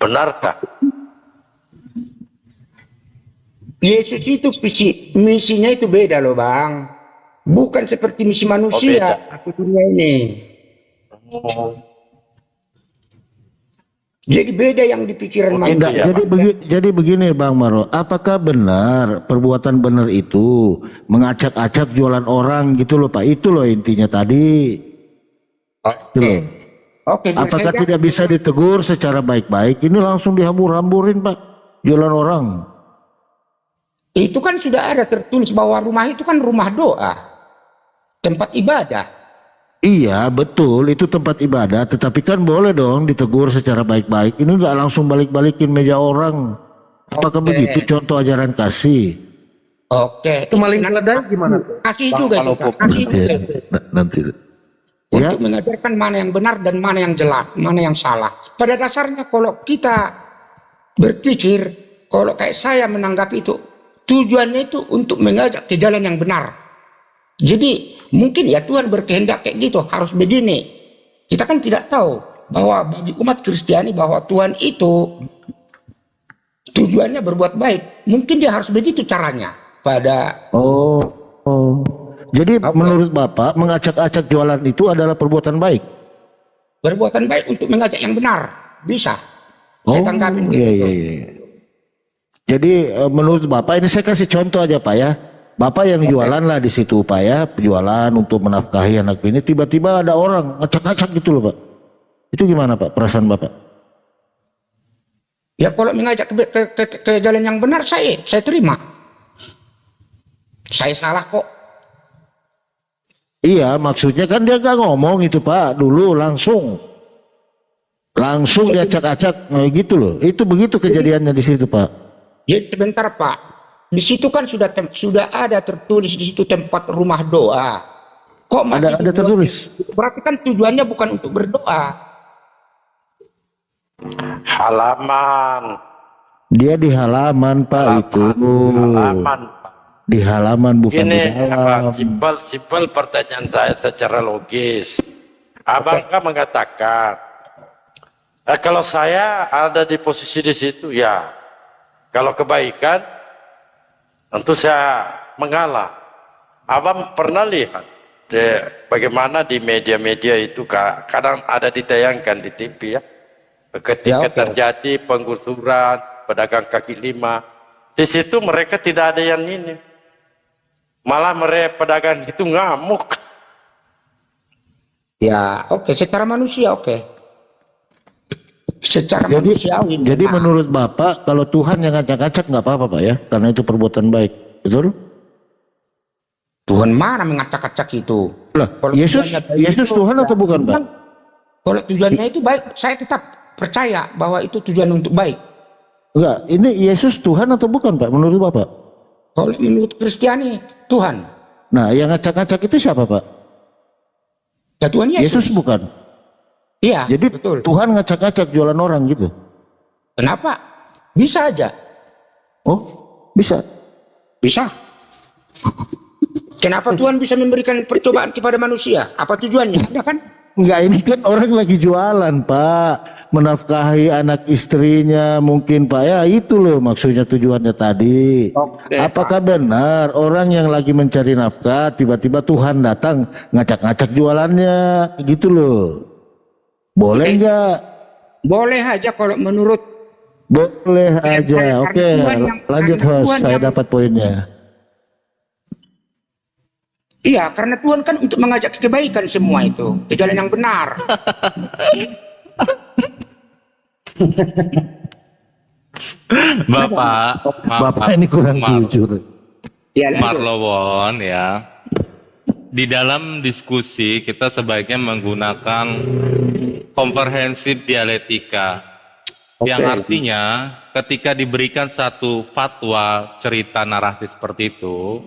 Benarkah? Yesus itu misinya itu beda loh Bang. Bukan seperti misi manusia di dunia ini. Jadi beda yang di pikiran Begitu manusia. ya, Jadi begini Bang Marlo, apakah benar perbuatan benar itu mengacak-acak jualan orang gitu loh Pak? Itu loh intinya tadi. Itu loh. Oke, Apakah saya- tidak bisa ditegur secara baik-baik? Ini langsung dihambur-hamburin Pak, jualan orang. Itu kan sudah ada tertulis bahwa rumah itu kan rumah doa, tempat ibadah. Iya betul, itu tempat ibadah, tetapi kan boleh dong ditegur secara baik-baik. Ini nggak langsung balik-balikin meja orang. Apakah Oke. begitu contoh ajaran kasih? Oke. Itu maling keledai gimana? Kasih Bang, juga kalau itu, Kak. Kasih Nanti, juga. nanti. Ya, Untuk mengajarkan mana yang benar dan mana yang jelas, mana yang salah. Pada dasarnya kalau kita berpikir, kalau kayak saya menanggapi itu, tujuannya itu untuk mengajak ke jalan yang benar. Jadi mungkin ya Tuhan berkehendak kayak gitu, harus begini. Kita kan tidak tahu bahwa bagi umat Kristiani bahwa Tuhan itu tujuannya berbuat baik. Mungkin dia harus begitu caranya pada oh. Jadi menurut Bapak mengacak-acak jualan itu adalah perbuatan baik? berbuatan baik untuk mengajak yang benar. Bisa. Oh, Saya tanggapin iya, gitu. iya. Jadi menurut Bapak ini saya kasih contoh aja Pak ya. Bapak yang jualan lah di situ Pak ya, jualan untuk menafkahi anak ini. Tiba-tiba ada orang ngacak-ngacak gitu loh Pak. Itu gimana Pak perasaan Bapak? Ya kalau mengajak ke jalan yang benar saya terima. Saya salah kok. Iya maksudnya kan dia nggak ngomong itu Pak dulu langsung diacak-acak gitu loh. Itu begitu kejadiannya di situ Pak. Ya sebentar Pak. Di situ kan sudah ada tertulis di situ tempat rumah doa. Kok masih Ada tertulis. Berarti kan tujuannya bukan untuk berdoa. halaman, Dia di halaman Pak itu. halaman. Di halaman bukan di Gini, dalam. simpel pertanyaan saya secara logis. Abang kan mengatakan, kalau saya ada di posisi di situ, ya, kalau kebaikan, tentu saya mengalah. Abang pernah lihat bagaimana di media-media itu kadang ada ditayangkan di TV ya, ketika terjadi penggusuran pedagang kaki lima, di situ mereka tidak ada yang ini. Malah mereka pedagang itu ngamuk. Ya oke, secara manusia oke. Secara manusiawi. Jadi memang. menurut Bapak kalau Tuhan yang ngacak-ngacak nggak apa-apa Pak ya, karena itu perbuatan baik, betul? Tuhan mana mengacak-acak itu? Lah, Kalau Yesus tujuannya baik Yesus itu, Tuhan atau bukan Pak? Kalau tujuannya itu baik, saya tetap percaya bahwa itu tujuan untuk baik. Enggak, ini Yesus Tuhan atau bukan Pak menurut Bapak? Kalau menurut Kristiani, Tuhan. Nah, yang ngacak-ngacak itu siapa Pak? Ya Tuhan Yesus. Yesus bukan. Iya, Jadi betul. Tuhan ngacak-ngacak jualan orang gitu. Kenapa? Bisa aja. Oh, bisa. Bisa. Kenapa Tuhan bisa memberikan percobaan kepada manusia? Apa tujuannya? Ada kan? Enggak, ini kan orang lagi jualan Pak, menafkahi anak istrinya mungkin Pak ya, itu loh maksudnya tujuannya tadi. Oke, Apakah benar orang yang lagi mencari nafkah tiba-tiba Tuhan datang ngacak-ngacak jualannya gitu loh? Boleh enggak? Boleh aja kalau menurut. Boleh aja. Karena Oke, Tuhan yang- lanjut karena host, Tuhan saya yang- dapat poinnya. Iya, karena Tuhan kan untuk mengajak kebaikan semua itu. Ke jalan yang benar. Bapak ini kurang jujur. Ya, lanjut. Marlowon ya, di dalam diskusi kita sebaiknya menggunakan komprehensif dialektika, yang artinya ketika diberikan satu fatwa cerita narasi seperti itu,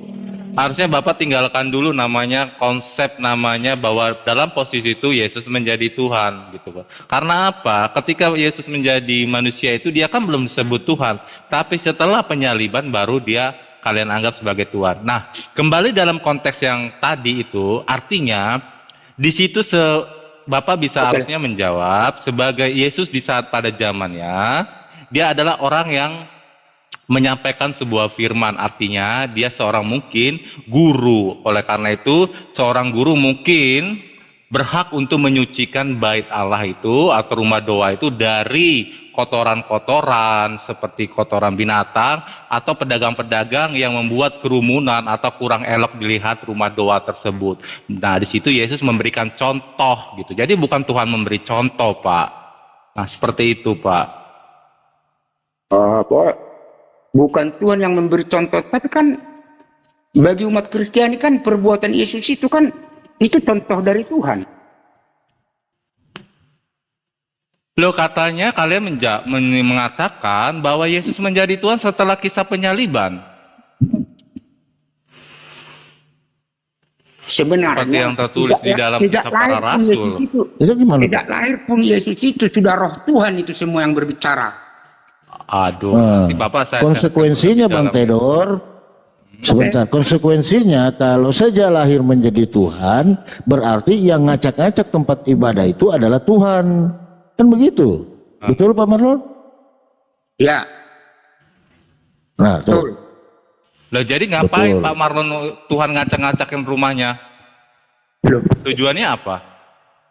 harusnya Bapak tinggalkan dulu namanya konsep namanya bahwa dalam posisi itu Yesus menjadi Tuhan gitu Pak. Karena apa? Ketika Yesus menjadi manusia itu dia kan belum disebut Tuhan, tapi setelah penyaliban baru dia kalian anggap sebagai Tuhan. Nah, kembali dalam konteks yang tadi itu, artinya di situ Bapak bisa harusnya menjawab sebagai Yesus di saat pada zamannya, dia adalah orang yang menyampaikan sebuah firman, artinya dia seorang mungkin guru. Oleh karena itu, seorang guru mungkin berhak untuk menyucikan bait Allah itu atau rumah doa itu dari kotoran-kotoran seperti kotoran binatang atau pedagang-pedagang yang membuat kerumunan atau kurang elok dilihat rumah doa tersebut. Nah, di situ Yesus memberikan contoh gitu. Jadi bukan Tuhan memberi contoh, Pak. Nah, seperti itu, Pak. Bukan Tuhan yang memberi contoh, tapi kan bagi umat Kristiani kan perbuatan Yesus itu kan itu contoh dari Tuhan. Loh, katanya kalian mengatakan bahwa Yesus menjadi Tuhan setelah kisah penyaliban. Sebenarnya seperti yang tertulis di dalam kisah para rasul. Itu gimana? Tidak lahir pun Yesus itu sudah roh Tuhan itu semua yang berbicara. Aduh, Nah, Bapak saya konsekuensinya Bang Tedor, sebentar, konsekuensinya kalau saja lahir menjadi Tuhan, berarti yang ngacak-ngacak tempat ibadah itu adalah Tuhan. Kan begitu? Betul Pak Marlon? Ya. Nah, Betul. Loh, jadi ngapain Betul. Pak Marlon Tuhan ngacak-ngacakin rumahnya? Loh. Tujuannya apa?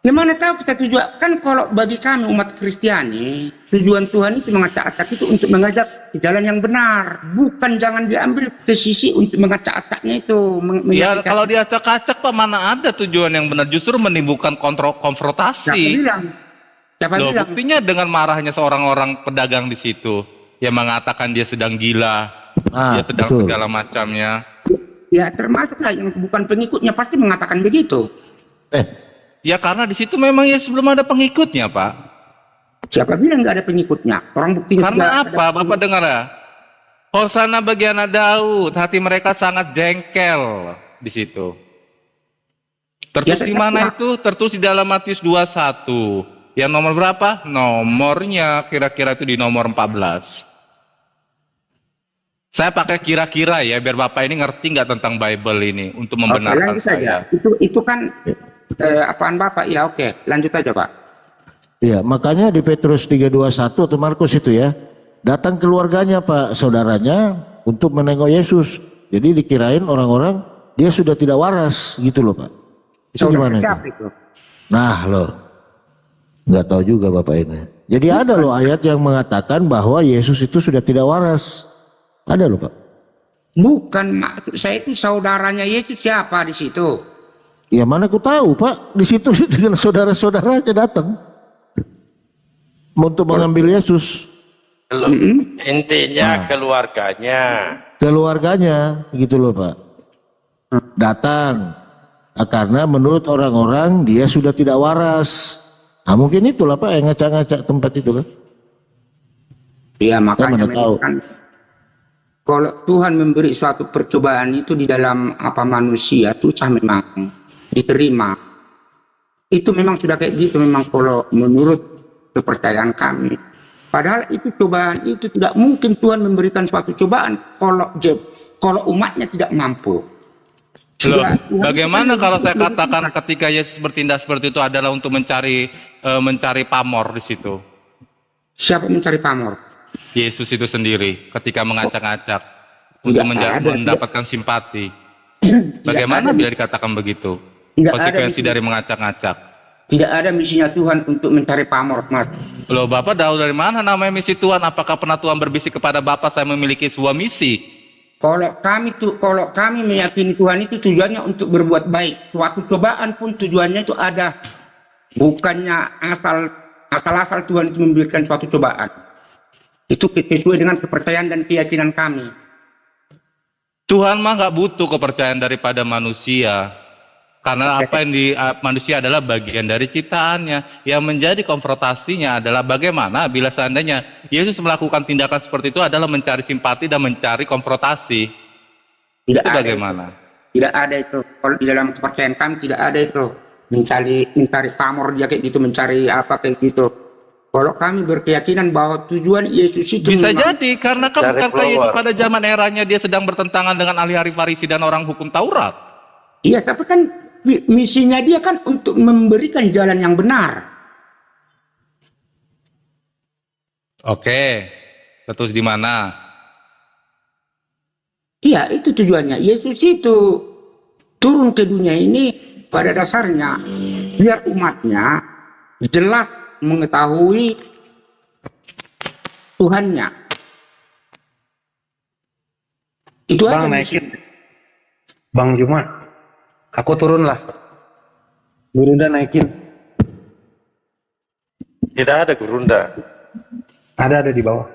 Ya mana tahu kita tujuan, kan kalau bagi kami umat Kristiani, tujuan Tuhan itu mengacak-acak itu untuk mengajak ke jalan yang benar, bukan jangan diambil ke sisi untuk mengacak-acaknya itu. Ya kalau diacak-acak Pak, mana ada tujuan yang benar, justru menimbulkan konfrontasi. Siapa bilang? Siapa Loh, bilang? buktinya dengan marahnya seorang orang pedagang di situ yang mengatakan dia sedang gila, dia sedang betul. segala macamnya. Ya termasuklah yang bukan pengikutnya pasti mengatakan begitu. Ya karena di situ memang Yesus belum ada pengikutnya, Pak. Siapa bilang nggak ada pengikutnya? Orang buktinya Karena sudah apa? Bapak dengar ya? Hosana bagi anak Daud, hati mereka sangat jengkel di situ. Tertulis di mana itu? Tertulis di dalam Matius 21. Yang nomor berapa? Nomornya kira-kira itu di nomor 14. Saya pakai kira-kira ya, biar Bapak ini ngerti nggak tentang Bible ini untuk membenarkan lanjut saya. saja. Itu kan apaan Bapak? Ya oke, lanjut aja Pak. Iya, makanya di Petrus 3:21 atau Markus itu ya, datang keluarganya Pak, saudaranya untuk menengok Yesus. Jadi dikirain orang-orang dia sudah tidak waras gitu loh Pak. Itu gimana itu? Nah loh, nggak tahu juga Bapak ini. Jadi ada loh ayat yang mengatakan bahwa Yesus itu sudah tidak waras. Ada loh Pak. Bukan, maksud saya itu saudaranya Yesus siapa di situ? Ya mana aku tahu Pak, di situ dengan saudara-saudaranya datang untuk mengambil Yesus. Intinya Keluarganya gitu loh Pak. Datang karena menurut orang-orang dia sudah tidak waras. Nah, mungkin itulah Pak yang ngacak-ngacak tempat itu kan. Iya makanya tahu. kan kalau Tuhan memberi suatu percobaan itu di dalam apa manusia susah memang diterima. Itu memang sudah kayak gitu memang kalau menurut kepercayaan kami. Padahal itu cobaan itu tidak mungkin Tuhan memberikan suatu cobaan kalau umatnya tidak mampu. Loh, bagaimana kalau saya katakan ketika Yesus bertindak seperti itu adalah untuk mencari pamor di situ? Siapa mencari pamor? Yesus itu sendiri ketika mengacak-acak untuk mendapatkan simpati. Bagaimana bila dikatakan begitu? Konsekuensi dari mengacak-ngacak. Tidak ada misinya Tuhan untuk mencari pamor, Mas. Loh, Bapak tahu dari mana namanya misi Tuhan? Apakah pernah Tuhan berbisik kepada Bapak saya memiliki sebuah misi? Kalau kami meyakini Tuhan itu tujuannya untuk berbuat baik. Suatu cobaan pun tujuannya itu ada. Bukannya asal-asal Tuhan itu memberikan suatu cobaan. Itu sesuai dengan kepercayaan dan keyakinan kami. Tuhan mah nggak butuh kepercayaan daripada manusia. Karena apa yang di manusia adalah bagian dari ciptaannya. Yang menjadi konfrontasinya adalah bagaimana bila seandainya Yesus melakukan tindakan seperti itu adalah mencari simpati dan mencari konfrontasi. Tidak itu ada bagaimana? Itu. Tidak ada itu. Kalau di dalam kepercayaan kami tidak ada itu. Mencari pamor dia kayak gitu, mencari apa kayak gitu. Kalau kami berkeyakinan bahwa tujuan Yesus itu bisa jadi karena kan bukankah Yesus pada zaman eranya dia sedang bertentangan dengan ahli-ahli Farisi dan orang hukum Taurat. Iya, tapi kan misinya dia kan untuk memberikan jalan yang benar. Oke, terus di mana? Iya, itu tujuannya. Yesus itu turun ke dunia ini pada dasarnya biar umatnya jelas mengetahui Tuhannya. Itu aja. Bang naikin. Bang Juma, aku turun lah. Gurunda naikin. Tidak ada gurunda. Ada di bawah.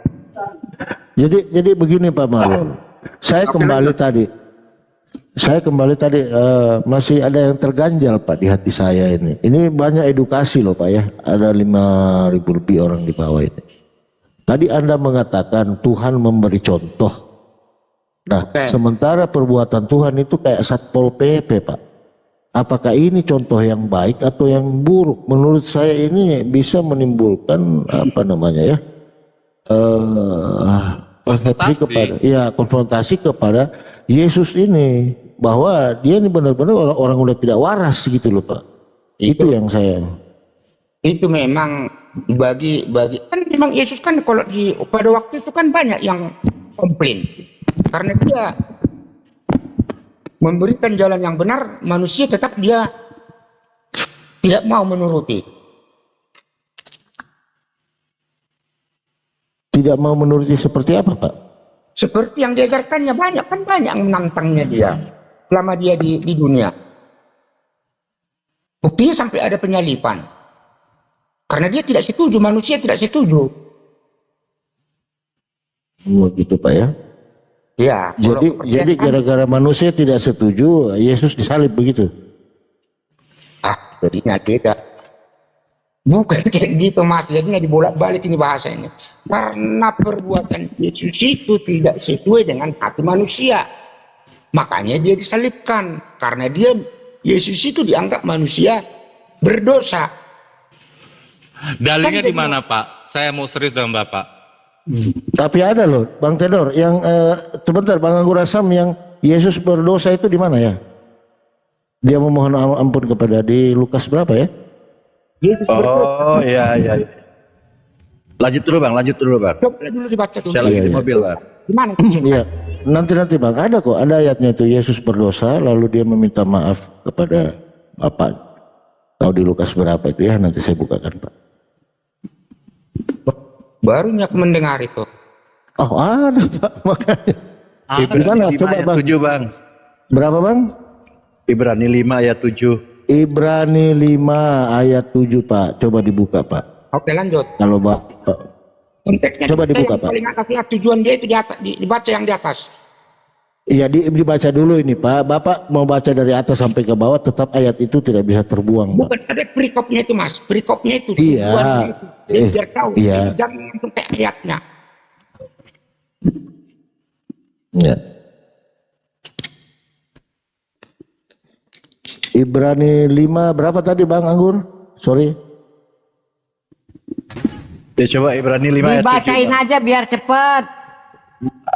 Jadi begini Pak Marlon, saya kembali tadi masih ada yang terganjal Pak di hati saya ini. Ini banyak edukasi loh Pak ya, ada 5.000 lebih orang di bawah ini. Tadi Anda mengatakan Tuhan memberi contoh. Nah, sementara perbuatan Tuhan itu kayak Satpol PP Pak. Apakah ini contoh yang baik atau yang buruk? Menurut saya ini bisa menimbulkan apa namanya ya? Persepsi kepada konfrontasi kepada Yesus ini, bahwa dia ini benar-benar orang udah tidak waras gitu loh Pak. Itu yang saya. Itu memang bagi kan memang Yesus kan kalau pada waktu itu kan banyak yang komplain karena dia memberikan jalan yang benar, manusia tetap dia tidak mau menuruti. Tidak mau menuruti seperti apa Pak? Seperti yang diajarkannya banyak yang menantangnya dia selama dia di dunia. Buktinya sampai ada penyalipan. Karena dia tidak setuju, manusia tidak setuju. Oh gitu Pak ya? Ya. Jadi gara-gara manusia tidak setuju, Yesus disalib begitu? Jadinya tidak. Bukan kayak gitu Mas, jadinya dibolak-balik ini bahasanya. Karena perbuatan Yesus itu tidak sesuai dengan hati manusia. Makanya dia disalibkan. Karena Yesus itu dianggap manusia berdosa. Dalilnya di mana Pak? Saya mau serius dengan Bapak. Tapi ada loh Bang Tenor yang sebentar Bang Anggur Asam, yang Yesus berdosa itu di mana ya? Dia memohon ampun kepada, di Lukas berapa ya? Yesus berdosa. Iya. Lanjut dulu Bang. Coba dulu dibaca dulu. Saya lagi di mobil Bang. Gimana? Iya. Nanti Bang, ada kok, ada ayatnya itu, Yesus berdosa lalu dia meminta maaf kepada Bapak. Tahu di Lukas berapa itu ya? Nanti saya bukakan Pak. Barunya aku mendengar itu. Oh ada Pak, makanya. Ibrani 5 ayat 7 Bang. Berapa Bang? Ibrani 5 ayat 7. Ibrani 5 ayat 7 Pak. Coba dibuka Pak. Oke lanjut. Kalau Bapak. Konteksnya Coba dibuka Pak. Paling atas lihat tujuan dia itu dibaca yang di atas. Iya dibaca dulu ini Pak. Bapak mau baca dari atas sampai ke bawah, tetap ayat itu tidak bisa terbuang Pak. Bukan ada perikopnya itu Mas. Perikopnya itu. Iya. Biar tahu. Iya. Jangan langsung kayak ayatnya. Ya. Ibrani 5 berapa tadi Bang Anggur? Sorry. Ya coba Ibrani 5 ayat 7. Dibacain aja biar cepet.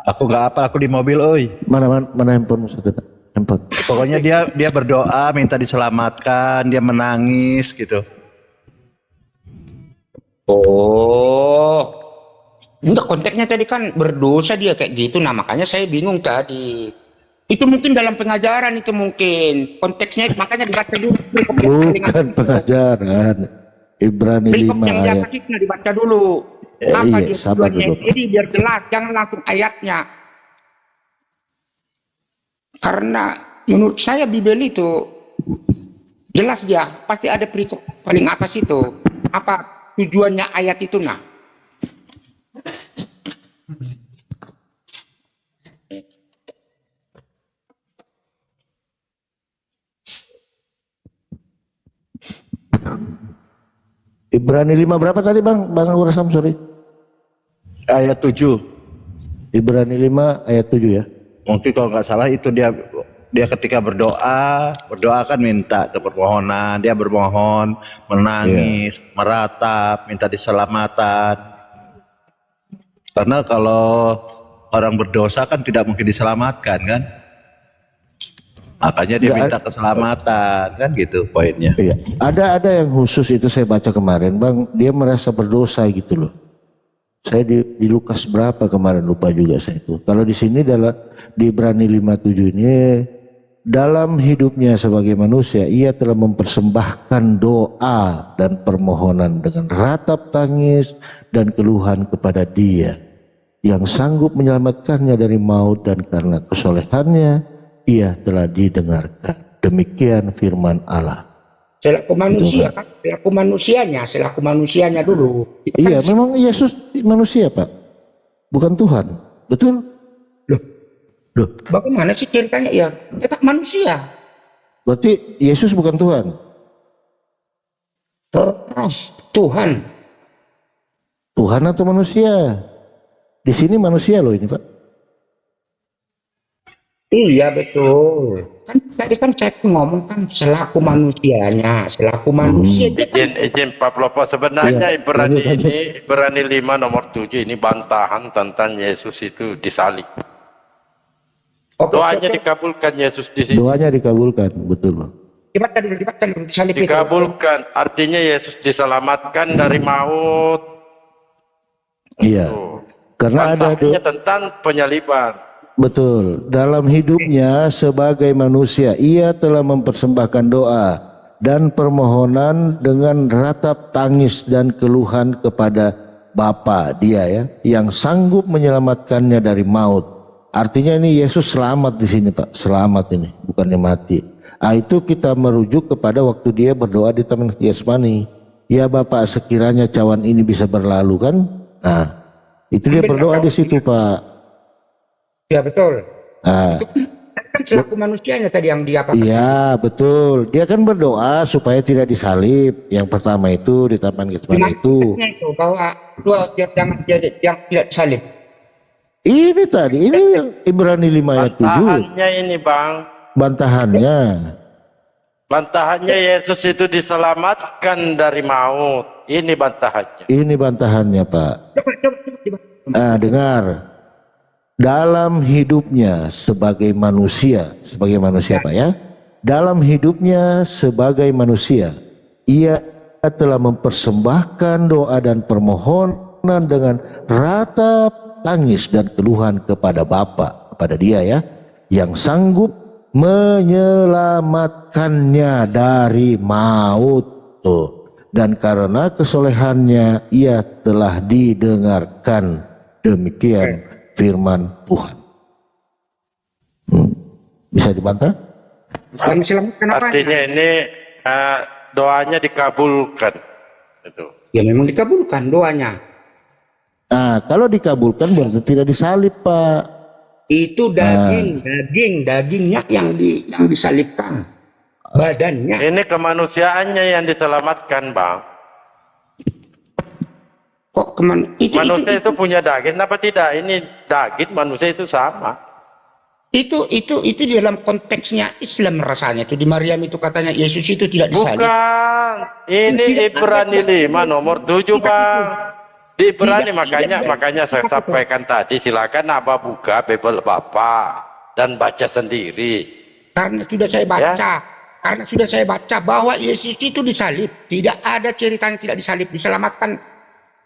Aku nggak apa, aku di mobil oi. Mana handphone maksudnya? Handphone. Pokoknya dia berdoa minta diselamatkan, dia menangis gitu. Oh. Enggak, konteksnya tadi kan berdosa dia kayak gitu. Nah makanya saya bingung tadi. Itu mungkin dalam pengajaran itu mungkin. Konteksnya makanya dibaca dulu. Bukan pengajaran. Ibrani 5 ayat. Dibaca dulu. Apa iya, sabar dulu. Jadi biar jelas, jangan langsung ayatnya. Karena menurut saya Bibel itu jelas dia pasti ada perikop paling atas itu. Apa tujuannya ayat itu nah? Ibrani 5 berapa tadi Bang? Bang Anggur Asam, sorry. Ayat 7. Ibrani 5 ayat 7 ya. Mungkin kalau nggak salah itu dia ketika berdoa kan minta ke permohonan, dia bermohon, menangis, meratap, minta diselamatan. Karena kalau orang berdosa kan tidak mungkin diselamatkan kan? Makanya dia minta keselamatan kan gitu poinnya. Iya. Ada yang khusus itu saya baca kemarin Bang, dia merasa berdosa gitu loh. Saya di Lukas berapa kemarin lupa juga saya itu. Kalau di sini di Ibrani 5:7 ini dalam hidupnya sebagai manusia, ia telah mempersembahkan doa dan permohonan dengan ratap tangis dan keluhan kepada Dia yang sanggup menyelamatkannya dari maut, dan karena kesolehannya ia telah didengarkan. Demikian firman Allah. Selaku manusia, kan? Selaku manusianya dulu. Iya, memang Yesus manusia, Pak, bukan Tuhan, betul? Loh, Bagaimana sih ceritanya? Ya, tetap manusia. berarti Yesus bukan Tuhan? Terus Tuhan. Tuhan atau manusia? Di sini manusia loh ini, Pak. Iya betul. Kan tadi kan saya ngomong kan selaku manusianya, selaku manusia. Izin Pak Plopo, sebenarnya Iya, Ibrani lanjut. ini, Ibrani 5 nomor 7 ini bantahan tentang Yesus itu disalib. Doanya dikabulkan Yesus di sini. Doanya dikabulkan, betul, Bang. Dibaca dulu, disalib itu. Dikabulkan, artinya Yesus diselamatkan dari maut. Iya. Karena ada Bantahannya tentang penyaliban. betul, dalam hidupnya sebagai manusia ia telah mempersembahkan doa dan permohonan dengan ratap tangis dan keluhan kepada Bapa Dia ya, yang sanggup menyelamatkannya dari maut. Artinya ini Yesus selamat di sini, Pak. Selamat ini, bukannya mati. Itu kita merujuk kepada waktu Dia berdoa di Taman Getsemani. Ya Bapa, sekiranya cawan ini bisa berlalu, kan? Nah, itu dia berdoa di situ, Pak. Ya betul. Nah, Kan selaku manusianya tadi yang dia apa? iya betul. Dia kan berdoa supaya tidak disalib. Yang pertama itu di Taman Getsemani itu. Itu bahwa dua yang tidak salib. Ini tadi, ini yang Ibrani 5 ayat 7. Bantahannya ini Bang. Bantahannya. Bantahannya Yesus itu diselamatkan dari maut. Ini bantahannya. Ini bantahannya, Pak. Nah, dengar. Dalam hidupnya sebagai manusia Pak ya. Dalam hidupnya sebagai manusia, ia telah mempersembahkan doa dan permohonan dengan ratap tangis dan keluhan kepada Bapa, kepada Dia ya, yang sanggup menyelamatkannya dari maut. Tuh. Dan karena kesolehannya ia telah didengarkan. Demikian firman Tuhan. Bisa dibantah? Artinya ini doanya dikabulkan. Itu. Ya memang dikabulkan doanya. Nah, kalau dikabulkan berarti tidak disalib, Pak. Itu dagingnya yang disalibkan. Badannya. Ini kemanusiaannya yang diselamatkan, Bang. Kok manusia itu punya daging apa tidak? Ini daging manusia itu sama. Itu di dalam konteksnya Islam rasanya itu di Maryam itu katanya Yesus itu tidak disalib. Bukan. Ini Ibrani 5 nomor 7, Bang. Di Ibrani makanya saya sampaikan tadi, silakan Abah buka Bible Bapak dan baca sendiri. Karena sudah saya baca. Karena sudah saya baca bahwa Yesus itu disalib. Tidak ada ceritanya tidak disalib, diselamatkan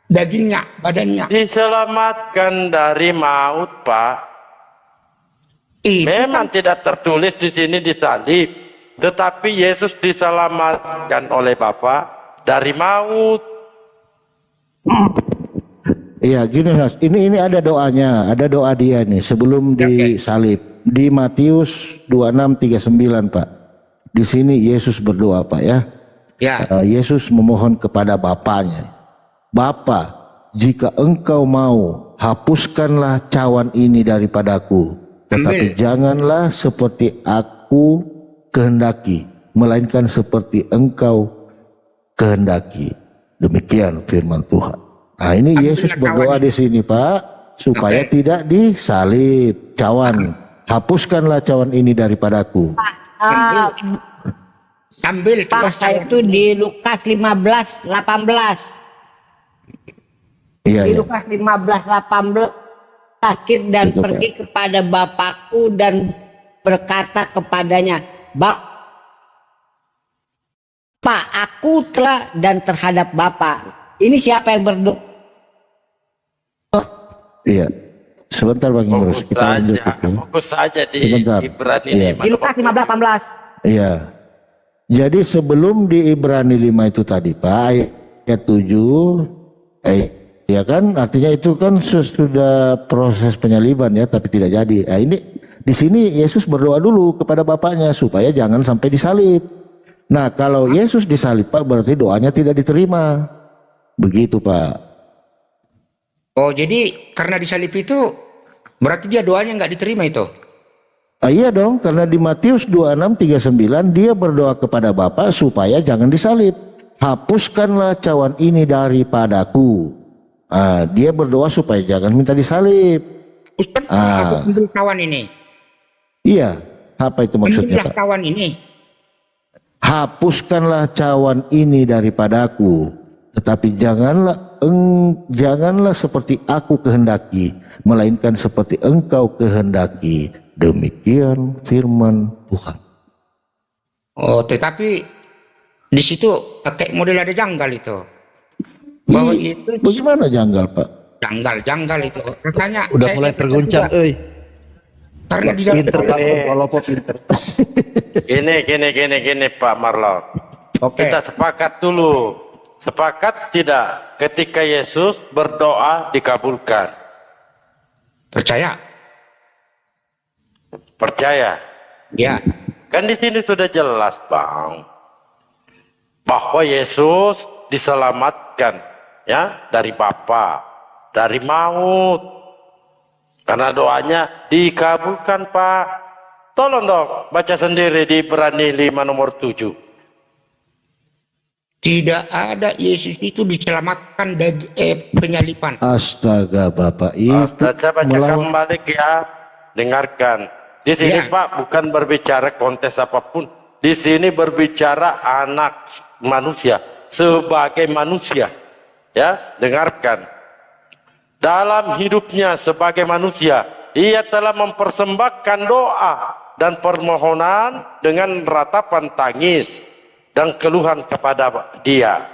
dagingnya, badannya. Diselamatkan dari maut, Pak. Memang tidak tertulis di sini disalib, tetapi Yesus diselamatkan oleh Bapa dari maut. Iya, gini Mas. Ini ada doanya, ada doa dia nih sebelum disalib. Di Matius 26:39, Pak. Di sini Yesus berdoa, Pak ya. Yesus memohon kepada Bapaknya. Bapa, jika engkau mau, hapuskanlah cawan ini daripadaku. Tetapi janganlah seperti aku kehendaki, melainkan seperti engkau kehendaki. Demikian firman Tuhan. Nah, ini Yesus berdoa di sini, Pak, supaya tidak disalib. Cawan, hapuskanlah cawan ini daripadaku. Ambil Pak, saya itu di Lukas 15:18. Iya, di Lukas 15:18 sakit dan pergi kepada Bapakku dan berkata kepadanya, Bapak, aku telah dan terhadap Bapa. Ini siapa yang berdoa? Iya. Sebentar Bang Imrus, kita lanjut itu. Fokus saja di Sebentar. Ibrani Iya. 5. Di Lukas 15-18. Iya. Jadi sebelum di Ibrani 5 itu tadi Pak, ayat 7, ya kan artinya itu kan sudah proses penyaliban ya, tapi tidak jadi. Nah, ini di sini Yesus berdoa dulu kepada Bapaknya supaya jangan sampai disalib. Nah, kalau Yesus disalib Pak, berarti doanya tidak diterima. Begitu Pak. Oh, jadi karena disalib itu berarti dia doanya nggak diterima itu? Iya dong, karena di Matius 26:39 dia berdoa kepada Bapa supaya jangan disalib. Hapuskanlah cawan ini daripadaku. Dia berdoa supaya jangan minta disalib. Ustaz, aku ambil kawan ini. Iya, apa itu maksudnya Ambillah Pak? kawan ini. Hapuskanlah cawan ini daripadaku, tetapi janganlah seperti aku kehendaki, melainkan seperti engkau kehendaki. Demikian firman Tuhan. Oh, tetapi di situ kayak model ada janggal itu. Bahwa itu Bagaimana janggal Pak? janggal itu. Rasanya Udah saya mulai baca terguncang, juga. Karena di dalam Pinter Pak, kalau pinter. Gini Pak Marlon. Oke. Kita sepakat dulu. Sepakat tidak ketika Yesus berdoa dikabulkan? Percaya? Percaya? Ya. Kan di sini sudah jelas Bang, bahwa Yesus diselamatkan ya dari Bapa, dari maut, karena doanya dikabulkan Pak. Tolong dong baca sendiri di Ibrani 5 nomor 7. Tidak ada Yesus itu diselamatkan dari penyaliban. Astaga Bapak, itu Saya baca kembali ya, dengarkan. Di sini Ya. Pak bukan berbicara kontes apapun. Di sini berbicara anak manusia sebagai manusia. Ya, dengarkan. Dalam hidupnya sebagai manusia, ia telah mempersembahkan doa dan permohonan dengan ratapan tangis dan keluhan kepada Dia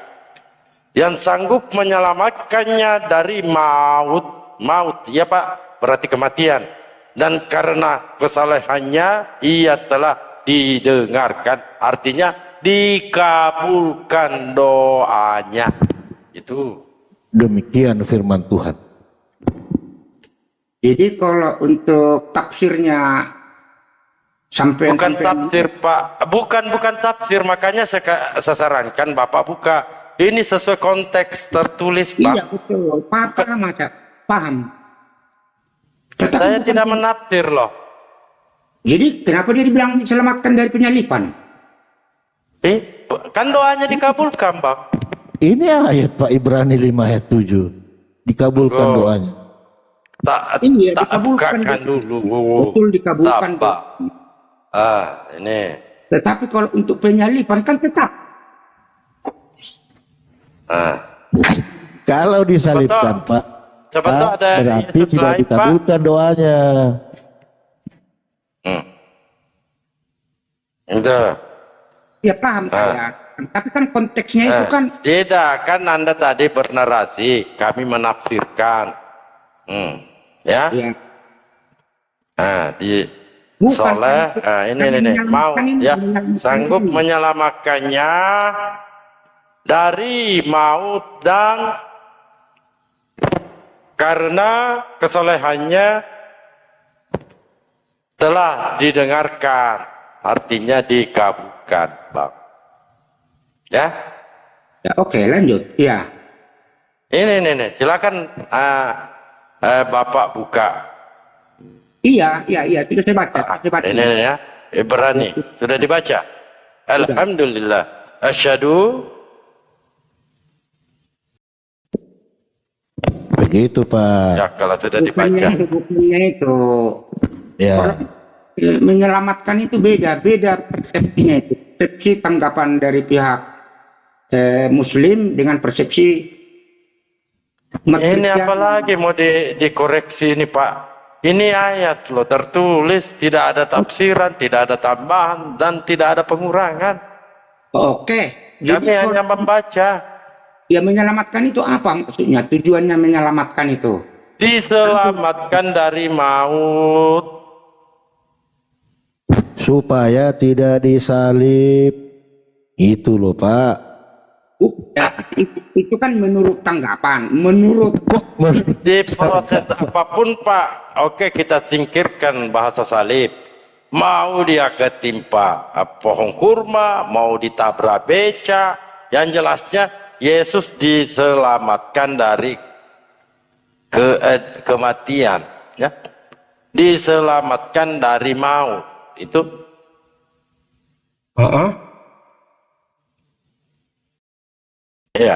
yang sanggup menyelamatkannya dari maut, ya Pak, berarti kematian. Dan karena kesalehannya ia telah didengarkan, artinya dikabulkan doanya. Itu demikian firman Tuhan. Jadi kalau untuk tafsirnya sampai bukan tafsir Pak, bukan tafsir, makanya saya sarankan Bapak buka. Ini sesuai konteks tertulis Pak. Iya betul, paham. Tetapi Saya bukan- tidak menafsir loh. Jadi kenapa dia dibilang diselamatkan dari penyaliban? Kan doanya dikabulkan Bang. Ini ayat Pak Ibrani 5 ayat 7. Dikabulkan Oh. doanya. Tak Iya, dikabulkan. bukakan dulu. Betul, dikabulkan. Sabar. Ini. Tetapi kalau untuk penyaliban kan tetap. Kalau disalibkan Betul. Pak, Coba tuh ada berarti Yesus tidak lain, Pak. dikabulkan doanya. Itu. Ya paham saya. Tapi kan konteksnya itu kan Tidak, kan Anda tadi bernarasi, kami menafsirkan. Ya. ya, Di Bukan, soleh, ini mau menyelamatkan ini, ya menyelamatkan sanggup ini. menyelamatkannya dari maut dan karena kesolehannya telah didengarkan, artinya dikabulkan, Bang. Ya, ya oke, lanjut. Ya. ini, silakan Bapak buka. Iya, sudah saya baca. Ini ya, Ibrani sudah dibaca. Alhamdulillah. Asyhadu. Begitu Pak. Ya, kalau sudah dibaca. Bukannya itu Ya. menyelamatkan itu beda persepsinya itu. Persepsi tanggapan dari pihak Muslim dengan persepsi umat Ini Kristen. apalagi mau dikoreksi ini Pak. Ini ayat loh tertulis, tidak ada tafsiran, tidak ada tambahan dan tidak ada pengurangan. Oke. Kami Jadi hanya membaca. ya menyelamatkan itu apa maksudnya? Tujuannya menyelamatkan itu? diselamatkan dari maut. Supaya tidak disalib. Itu loh Pak. Itu kan menurut tanggapan, menurut Di proses apapun Pak, oke kita singkirkan bahasa salib. Mau dia ketimpa pohon kurma, mau ditabrak beca, yang jelasnya Yesus diselamatkan dari kematian, ya. Diselamatkan dari maut. Itu iya.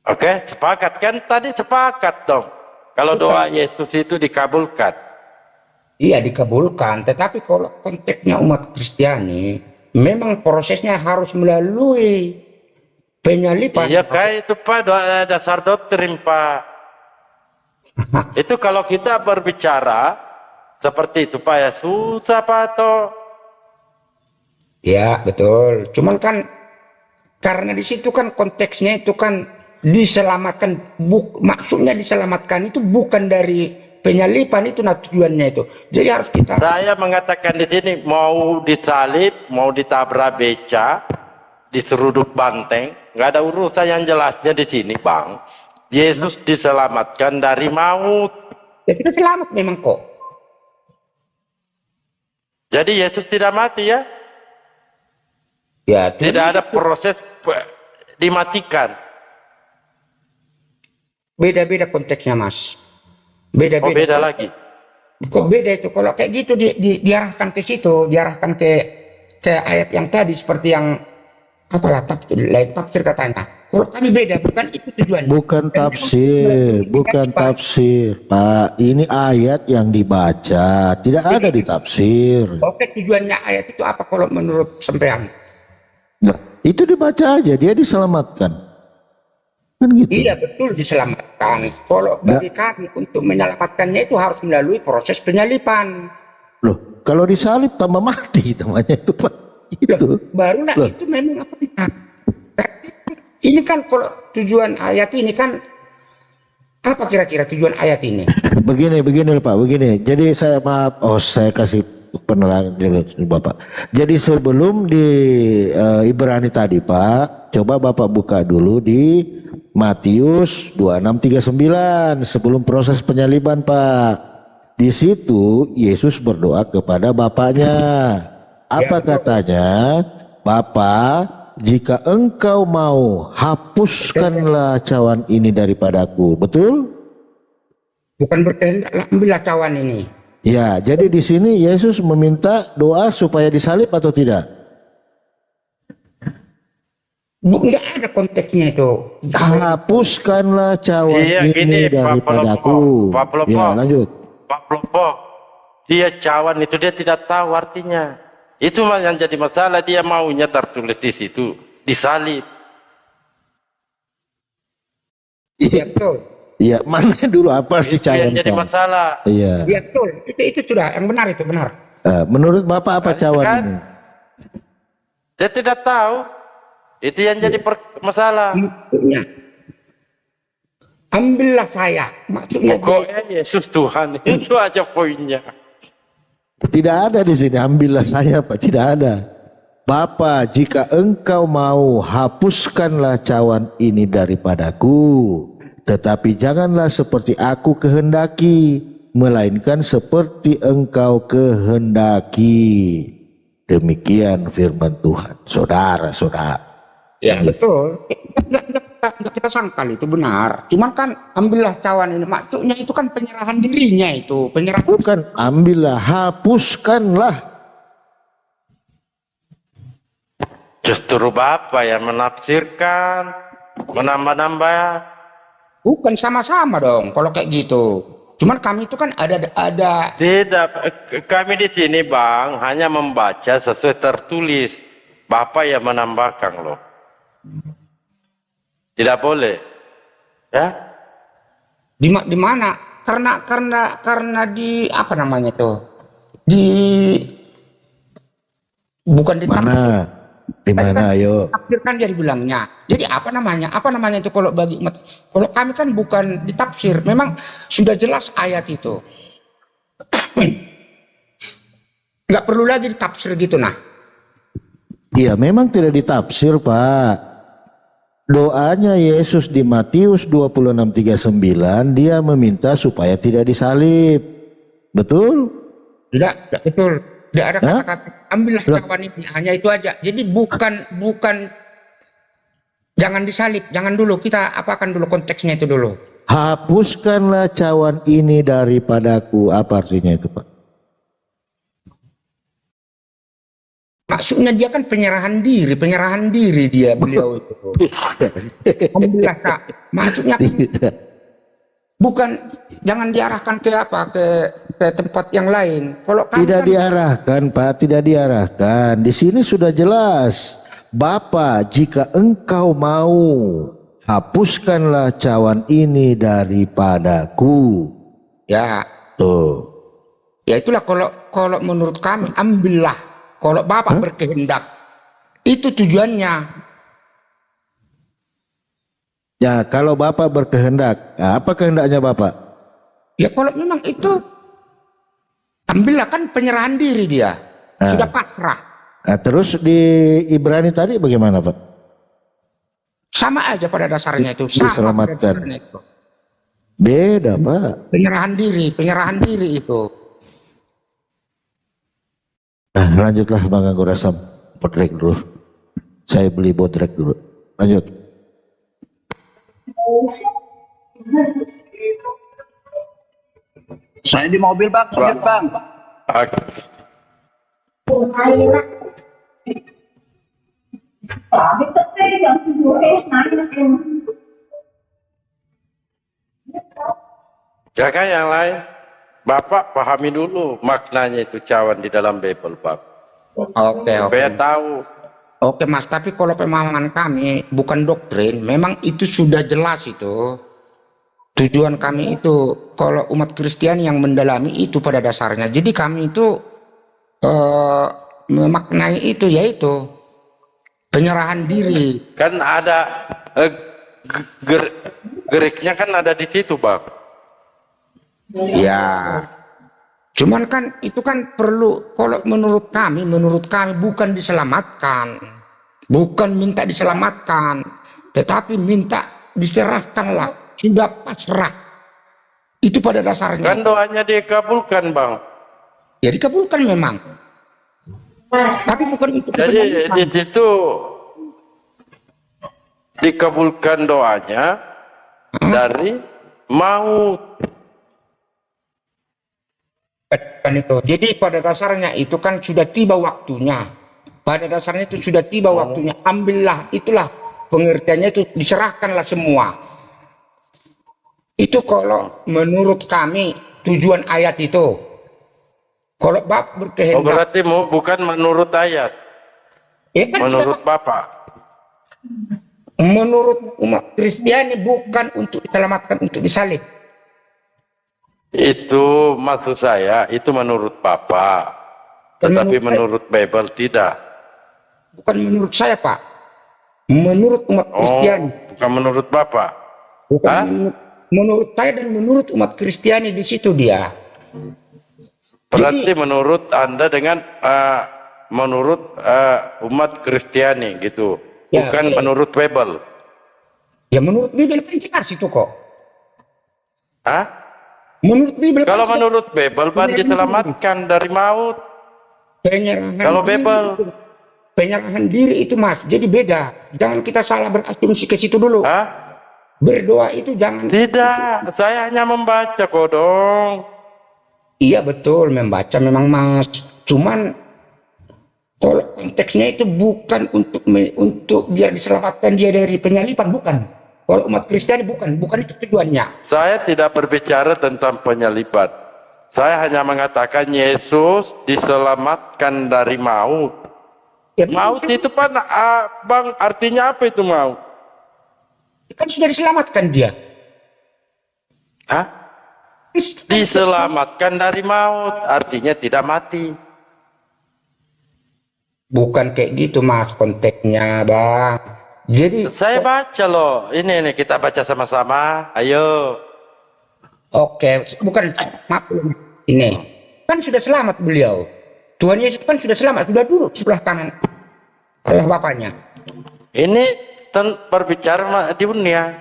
Oke, sepakat kan? Tadi sepakat dong. Kalau doa Yesus itu dikabulkan. iya dikabulkan, tetapi kalau konteksnya umat Kristiani, memang prosesnya harus melalui penyalipan. Iya kayak itu Pak, dasar doktrin Pak. Itu kalau kita berbicara seperti itu Pak ya susah Pak toh. Ya betul. Cuman kan karena di situ kan konteksnya itu kan diselamatkan, maksudnya diselamatkan itu bukan dari penyalipan, itu tujuannya itu. Jadi harus kita. Saya mengatakan di sini mau disalib, mau ditabrak beca, diseruduk banteng, nggak ada urusan, yang jelasnya di sini Bang. Yesus diselamatkan dari maut. Ya kita selamat memang kok. Jadi Yesus tidak mati ya? Ya Tidak ada proses dimatikan. Beda-beda konteksnya Mas. Oh Beda-beda. beda lagi. Kok beda itu? Kalau kayak gitu diarahkan ke situ, diarahkan ke ayat yang tadi seperti yang apalah tafsir katanya. Kalau kami beda, bukan itu tujuannya. Bukan tafsir, bukan tafsir, Pak. Ini ayat yang dibaca, tidak ada di tafsir. Oke, tujuannya ayat itu apa kalau menurut sampean? Nah, itu dibaca aja, dia diselamatkan. Kan gitu. Iya betul diselamatkan. Kalau bagi kami untuk menyelamatkannya itu harus melalui proses penyalipan. Loh, kalau disalib tambah mati namanya itu Pak. Itu. Barulah itu memang apa? Ini kan kalau tujuan ayat ini kan apa kira-kira tujuan ayat ini? Begini Pak, begini. Jadi saya saya kasih penerangan dulu Bapak. Jadi sebelum di Ibrani tadi Pak, coba Bapak buka dulu di Matius 26:39 sebelum proses penyaliban Pak. Di situ Yesus berdoa kepada Bapaknya. Apa katanya? Bapa, jika engkau mau, hapuskanlah cawan ini daripadaku. Betul? Bukan berkehendak ambillah cawan ini. Ya, jadi di sini Yesus meminta doa supaya disalib atau tidak? Enggak ada konteksnya itu. Hapuskanlah cawan ini daripadaku. Ya, lanjut. Pak Plopo, dia cawan itu dia tidak tahu artinya. Itu yang jadi masalah, dia maunya tertulis di situ, disalib. Iya betul. Iya, mana dulu apa sih cawan? Yang jadi masalah. Iya. Iya betul. Itu sudah yang benar itu benar. Menurut Bapak apa cawan Kan? ini? Dia tidak tahu. Itu yang jadi masalah. Maksudnya, ambillah saya. Maksudnya pokoknya Yesus Tuhan, itu aja poinnya. Tidak ada di sini. Ambillah saya Pak. Tidak ada. Bapa, jika engkau mau, hapuskanlah cawan ini daripadaku. Tetapi janganlah seperti aku kehendaki, melainkan seperti engkau kehendaki. Demikian firman Tuhan. Saudara-saudara. Ya betul. Tidak kita sangkal itu benar. Cuman kan ambillah cawan ini. Maksudnya itu kan penyerahan dirinya itu. Penyerahan. Bukan ambillah, hapuskanlah. Justru Bapak yang menafsirkan, menambah-nambah. Bukan sama-sama dong kalau kayak gitu. Cuman kami itu kan ada. Tidak, kami di sini Bang hanya membaca sesuai tertulis. Bapak yang menambahkan loh. Tidak boleh, ya? Di mana? Karena di apa namanya tuh? Bukan di mana? Di mana ayo? Tafsirkan dia dibilangnya. Jadi apa namanya? Apa namanya itu kalau bagi umat? Kalau kami kan bukan ditafsir. Memang sudah jelas ayat itu. Nggak perlu lagi ditafsir gitu nah. Iya, memang tidak ditafsir, Pak. Doanya Yesus di Matius 26:39 dia meminta supaya tidak disalib. Betul? Tidak betul. Tidak ada kata-kata ambillah cawan ini, hanya itu aja. Jadi bukan jangan disalib, jangan dulu kita apakan dulu konteksnya itu dulu. Hapuskanlah cawan ini daripadaku. Apa artinya itu, Pak? Maksudnya dia kan penyerahan diri dia beliau itu. Alhamdulillah Kak. Maksudnya bukan jangan diarahkan ke apa ke tempat yang lain. Kalau tidak diarahkan, Pak, tidak diarahkan. Di sini sudah jelas. Bapa, jika engkau mau, hapuskanlah cawan ini daripadaku. Ya. Tuh. Ya itulah kalau menurut kami ambillah. Kalau Bapak berkehendak, itu tujuannya. Ya, kalau Bapak berkehendak, apa kehendaknya Bapak? Ya kalau memang itu, ambillah, kan penyerahan diri dia. Sudah pasrah. Terus di Ibrani tadi bagaimana, Pak? Sama aja pada dasarnya itu. Sama Diselamatkan. pada dasarnya itu. Beda, Pak. Penyerahan diri itu. Lanjutlah Bang Anggur Asam. Bodrek dulu. Saya beli bodrek dulu. Lanjut. Saya di mobil Bang, lanjut Bang. Kakak yang lain, Bapak pahami dulu maknanya itu cawan di dalam Bible, Pak. Oke. Supaya tahu. Oke Mas, tapi kalau pemahaman kami bukan doktrin, memang itu sudah jelas itu. Tujuan kami itu, kalau umat Kristiani yang mendalami itu pada dasarnya. Jadi kami itu memaknai itu, yaitu penyerahan diri. Kan ada geriknya kan ada di situ, Bang. Ya. Cuman kan itu kan perlu, kalau menurut kami bukan diselamatkan. Bukan minta diselamatkan, tetapi minta diserahkanlah. Sudah pasrah. Itu pada dasarnya. Kan doanya dikabulkan, Bang. Ya dikabulkan memang. Tapi bukan untuk jadi di situ dikabulkan doanya dari maut. Kan itu. Jadi pada dasarnya itu kan sudah tiba waktunya. Pada dasarnya itu sudah tiba waktunya. Ambillah, itulah pengertiannya, itu diserahkanlah semua. Itu kalau menurut kami tujuan ayat itu. Kalau Bapak berkehendak. Oh, berarti bukan menurut ayat. Ya kan menurut Bapak. Menurut umat Kristiani bukan untuk diselamatkan, untuk disalib. Itu maksud saya, itu menurut Bapak. Tetapi menurut Bible tidak. Bukan menurut saya, Pak. Menurut umat Kristiani. Bukan menurut Bapak. Bukan menurut saya dan menurut umat Kristiani, di situ dia. Berarti menurut Anda dengan menurut umat Kristiani gitu. Ya, bukan menurut Bible. Ya menurut Bible kan jelas itu kok. Hah? Menurut Bible. Kalau menurut Bible kan diselamatkan dari maut. Penyerahan kalau Bible. Penyerahan diri itu Mas, jadi beda. Jangan kita salah berasumsi ke situ dulu. Hah? Berdoa itu jangan. Tidak, saya hanya membaca kok dong. Iya betul, membaca memang Mas. Cuman kalau konteksnya itu bukan untuk biar diselamatkan dia dari penyaliban, bukan. Kalau umat Kristiani bukan itu tujuannya. Saya tidak berbicara tentang penyaliban. Saya hanya mengatakan Yesus diselamatkan dari maut. Ya, maut itu Pak, Bang, artinya apa itu maut? Kan sudah diselamatkan dia. Hah? Diselamatkan dari maut, artinya tidak mati. Bukan kayak gitu Mas konteksnya Bang. Jadi Saya baca loh. Ini kita baca sama-sama. Ayo. oke, bukan maaf ini. Kan sudah selamat beliau. Tuhan Yesus kan sudah selamat, sudah duduk di sebelah kanan Allah Bapaknya. Ini berbicara di dunia.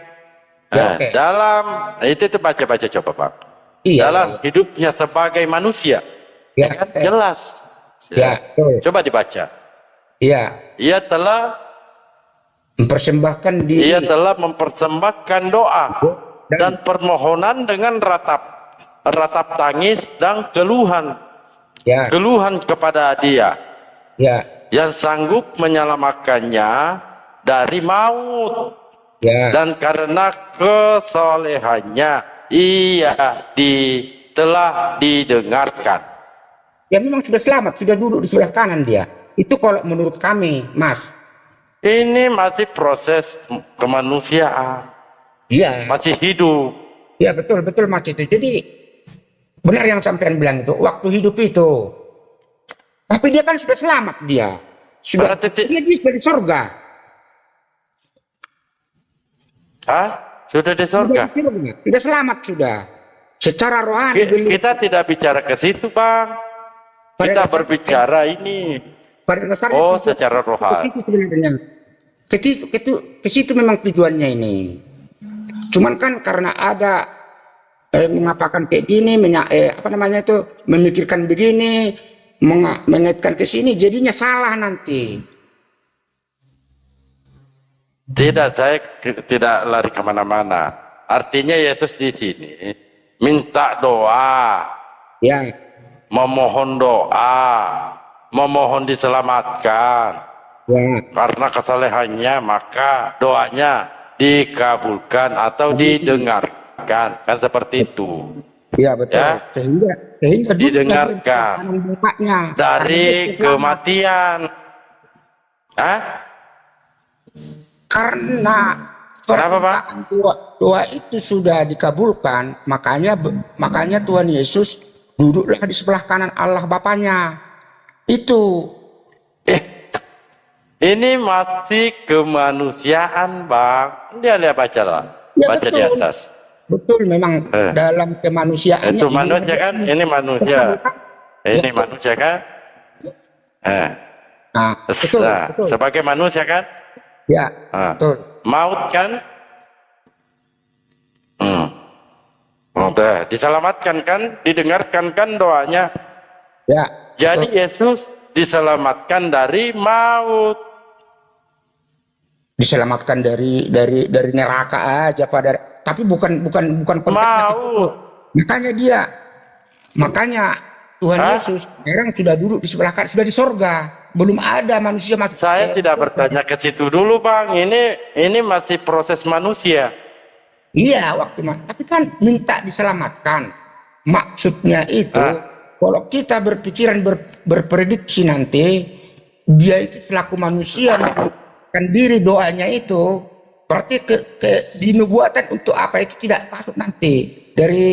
Ya, oke. Dalam itu baca coba Bang. Iya. Dalam hidupnya sebagai manusia. Ya, Kan oke. jelas. Ya, betul. Coba dibaca. Iya, Ia telah mempersembahkan diri. Ia telah mempersembahkan doa dan permohonan dengan ratap tangis dan keluhan Ya, kepada Dia ya, yang sanggup menyelamatkannya dari maut, ya. dan karena kesolehannya telah didengarkan. Ya memang sudah selamat, sudah duduk di sebelah kanan dia. Itu kalau menurut kami, Mas. Ini masih proses kemanusiaan, Iya. masih hidup. Ya betul Mas itu. Jadi benar yang sampean bilang itu, waktu hidup itu. Tapi dia kan sudah selamat dia. Sudah Berarti dia di surga. Hah? Sudah di surga? Sudah selamat sudah. Secara rohani beliau. Kita tidak bicara ke situ, Bang. Kita berbicara ini. Pada dasarnya Oh, itu- secara rohani. itu sebenarnya. Ke situ memang tujuannya ini. Cuman kan karena ada mengatakan kayak gini, memikirkan begini, mengaitkan ke sini, jadinya salah nanti. Tidak, saya tidak lari kemana-mana. Artinya Yesus di sini minta doa, Ya, memohon doa, memohon diselamatkan. ya, Karena kesalehannya maka doanya dikabulkan atau didengarkan, kan seperti itu. ya betul. Ya. Sehingga Didengarkan bapaknya. dari kematian. Hah? Karena Kenapa, Pak? permintaan doa itu sudah dikabulkan, makanya Tuhan Yesus duduklah di sebelah kanan Allah Bapaknya. Itu Ini masih kemanusiaan, Bang. Dia lihat baca lah. Ya, Baca di betul. atas. betul memang dalam kemanusiaannya. Itu ini- manusia kan? Ini manusia. Ini manusia kan? Nah, betul, Nah, betul. sebagai manusia kan? Ya, Nah, betul. maut kan? Udah, diselamatkan kan? Didengarkan kan doanya? Ya. Jadi betul. Yesus diselamatkan dari maut. Diselamatkan dari neraka aja tapi bukan konteksnya ke situ. Maut. Makanya Tuhan Yesus sekarang sudah duduk di sebelah kanan, sudah di sorga. Belum ada manusia masuk. Saya tidak bertanya ke situ dulu, Bang. Ini masih proses manusia. Iya, tapi kan minta diselamatkan. Maksudnya itu, kalau kita berpikiran berprediksi nanti, dia itu selaku manusia melakukan diri doanya itu, berarti dinubuatan untuk apa itu tidak masuk nanti dari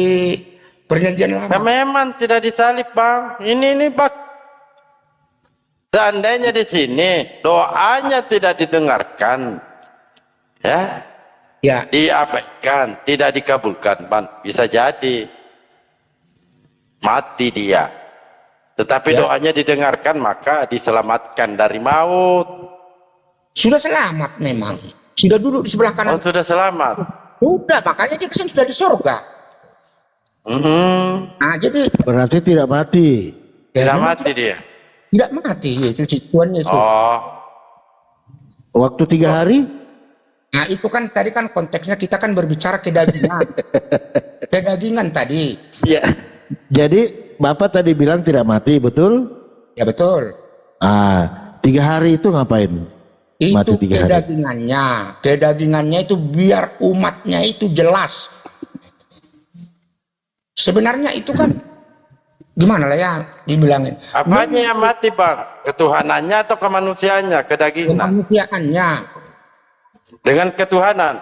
perjanjian lama. Nah, memang tidak disalib, Bang. Ini Bang. Seandainya di sini doanya tidak didengarkan, Ya, diabaikan, tidak dikabulkan, Bang. Bisa jadi mati dia. Tetapi doanya didengarkan, maka diselamatkan dari maut. sudah selamat memang. Sudah duduk di sebelah kanan. Oh, sudah selamat. Sudah, makanya dia kesan sudah di sorga. Nah, jadi Berarti tidak mati. Tidak mati dia. tidak mati Yesus, Tuhan Yesus. Oh, Waktu 3 hari? Nah, itu kan tadi kan konteksnya kita kan berbicara kedagingan. Kedagingan tadi. Ya. Jadi Bapak tadi bilang tidak mati, betul? Ya betul. 3 hari itu ngapain? Mati Itu 3 hari. kedagingannya. Kedagingannya itu biar umatnya itu jelas. Sebenarnya itu kan gimana lah ya dibilangin. apanya yang mati, Bang? Ketuhanannya atau kemanusiaannya? Kedagingan. Kemanusiaannya. Dengan ketuhanan.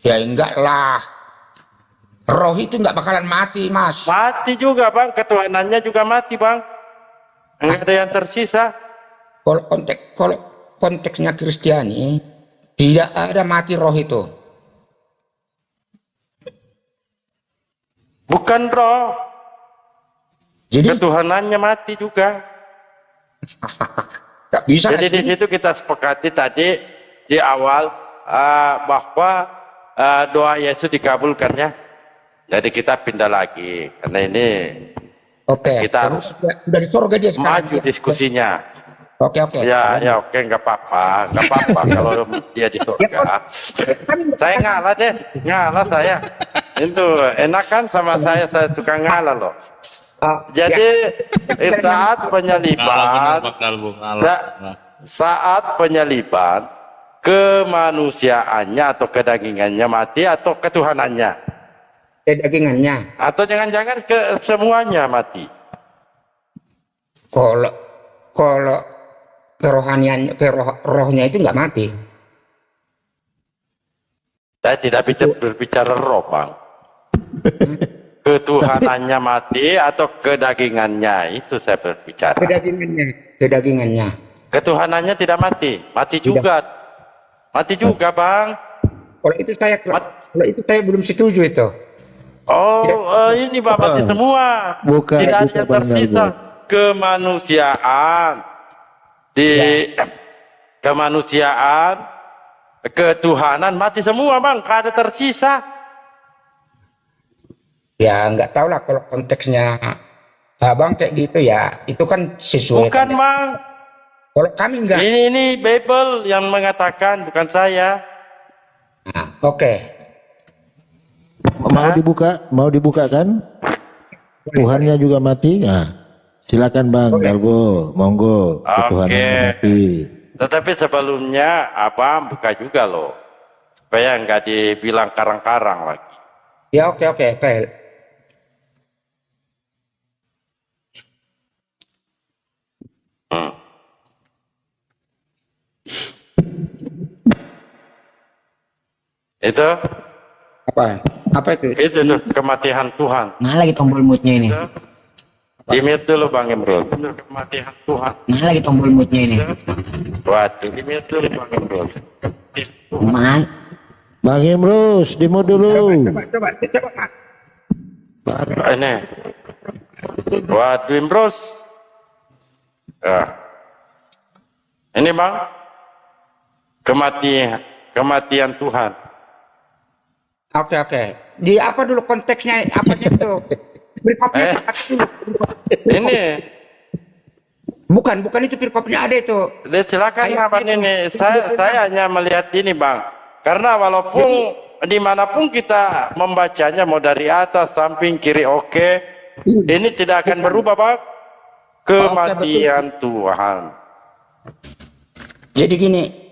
Ya enggak lah. Roh itu enggak bakalan mati, Mas. Mati juga, Bang. Ketuhanannya juga mati, Bang. Enggak ada yang tersisa. Kalau konteksnya Kristiani tidak ada mati roh itu. Bukan roh. Jadi Ketuhanannya mati juga. nggak bisa. Jadi di situ kita sepakati tadi di awal bahwa doa Yesus dikabulkannya. Jadi kita pindah lagi karena ini Oke. kita harus Udah di surga dia sekarang. maju diskusinya. Oke. Ya oke, nggak apa-apa kalau dia di surga. Saya ngalah deh, ngalah saya. Itu enak kan sama saya tukang ngalah loh. Jadi saat penyaliban, saat penyaliban kemanusiaannya atau kedagingannya mati atau ketuhanannya, Kedagingannya. atau jangan-jangan semuanya mati. Kalau kerohanian, rohnya itu nggak mati. Saya tidak berbicara roh, Bang. Ketuhanannya mati atau kedagingannya, itu saya berbicara. Kedagingannya. Ketuhanannya tidak mati, mati juga. Mati juga, Bang. Kalau itu saya belum setuju itu. Ini Bang, mati semua. Bukan, tidak ada bukan, yang tersisa. Kemanusiaan kemanusiaan, ketuhanan mati semua, Bang. Tidak ada tersisa. Ya nggak tahu lah kalau konteksnya Abang kayak gitu ya, itu kan sesuai. Bukan, Bang. Kalau kami enggak. Ini Bible yang mengatakan, bukan saya. Nah, oke. Mau dibuka kan? Tuhannya juga mati. Nah, silakan Bang Dalbo, monggo. Tuhannya mati. Tetapi sebelumnya Abang buka juga loh, supaya nggak dibilang karang-karang lagi. Ya oke. Itu apa itu? Itu tuh kematian Tuhan. Mana lagi tombol mute-nya ini? Di mute dulu Bang Imrul. Kematian Tuhan. Mana lagi tombol mute-nya ini? Waduh, di mute dulu Bang Imrul. Man. Bang Imrus, demo dulu. Coba. Ini. Waduh, Imrul. Ini Bang. Kematian Tuhan. Oke. Di apa dulu konteksnya? Apa itu? Perikopnya Ini. Bukan itu perikopnya ada itu. Silakan Abang ini. Saya hanya melihat ini Bang. Karena walaupun dimanapun kita membacanya, mau dari atas, samping, kiri, ini tidak akan berubah Bang. Kematian Tuhan. Jadi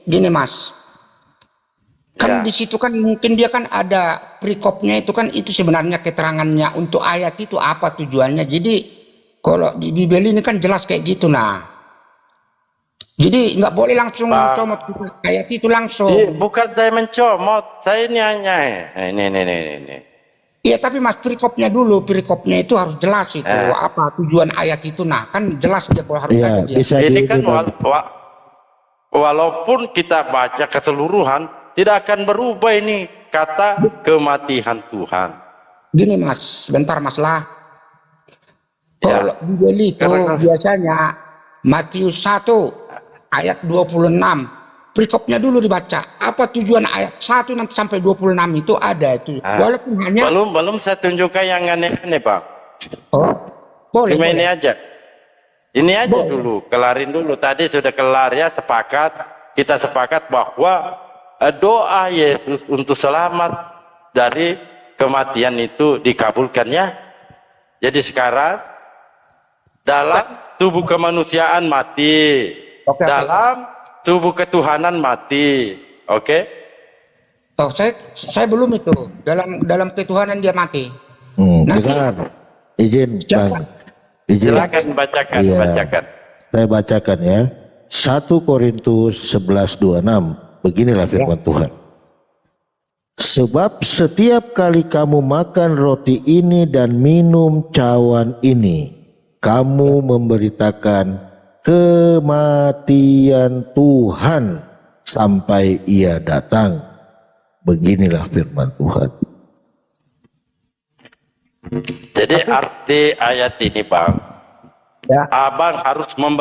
gini Mas. Kan di situ kan mungkin dia kan ada perikopnya itu kan, itu sebenarnya keterangannya untuk ayat itu apa tujuannya. Jadi kalau di Bible ini kan jelas kayak gitu nah. Jadi nggak boleh langsung mencomot ayat itu langsung. Bukan saya mencomot, saya ini hanya ini. Iya tapi Mas perikopnya itu harus jelas itu apa tujuan ayat itu nah, kan jelas dia kalau harus ada dia. Ini kan walaupun kita baca keseluruhan tidak akan berubah ini kata kematian Tuhan. Gini Mas, sebentar Mas lah. Kalau Bible itu biasanya Matius 1 ayat 26 perikopnya dulu dibaca. Apa tujuan ayat 1 nanti sampai 26 itu ada itu. Walaupun hanya belum saya tunjukkan yang aneh-aneh Bang. Boleh. Cuma ini aja. Ini aja dulu, kelarin dulu. Tadi sudah kelar ya, kita sepakat bahwa doa Yesus untuk selamat dari kematian itu dikabulkannya. Jadi sekarang dalam tubuh kemanusiaan mati, dalam tubuh ketuhanan mati. Oke? Saya belum itu. Dalam ketuhanan dia mati. Izin Bang. Silakan bacakan. Saya bacakan ya. 1 Korintus 11:26. Beginilah firman Tuhan. Sebab setiap kali kamu makan roti ini dan minum cawan ini, kamu memberitakan kematian Tuhan sampai ia datang. Beginilah firman Tuhan. Jadi arti ayat ini Bang, Abang harus memberi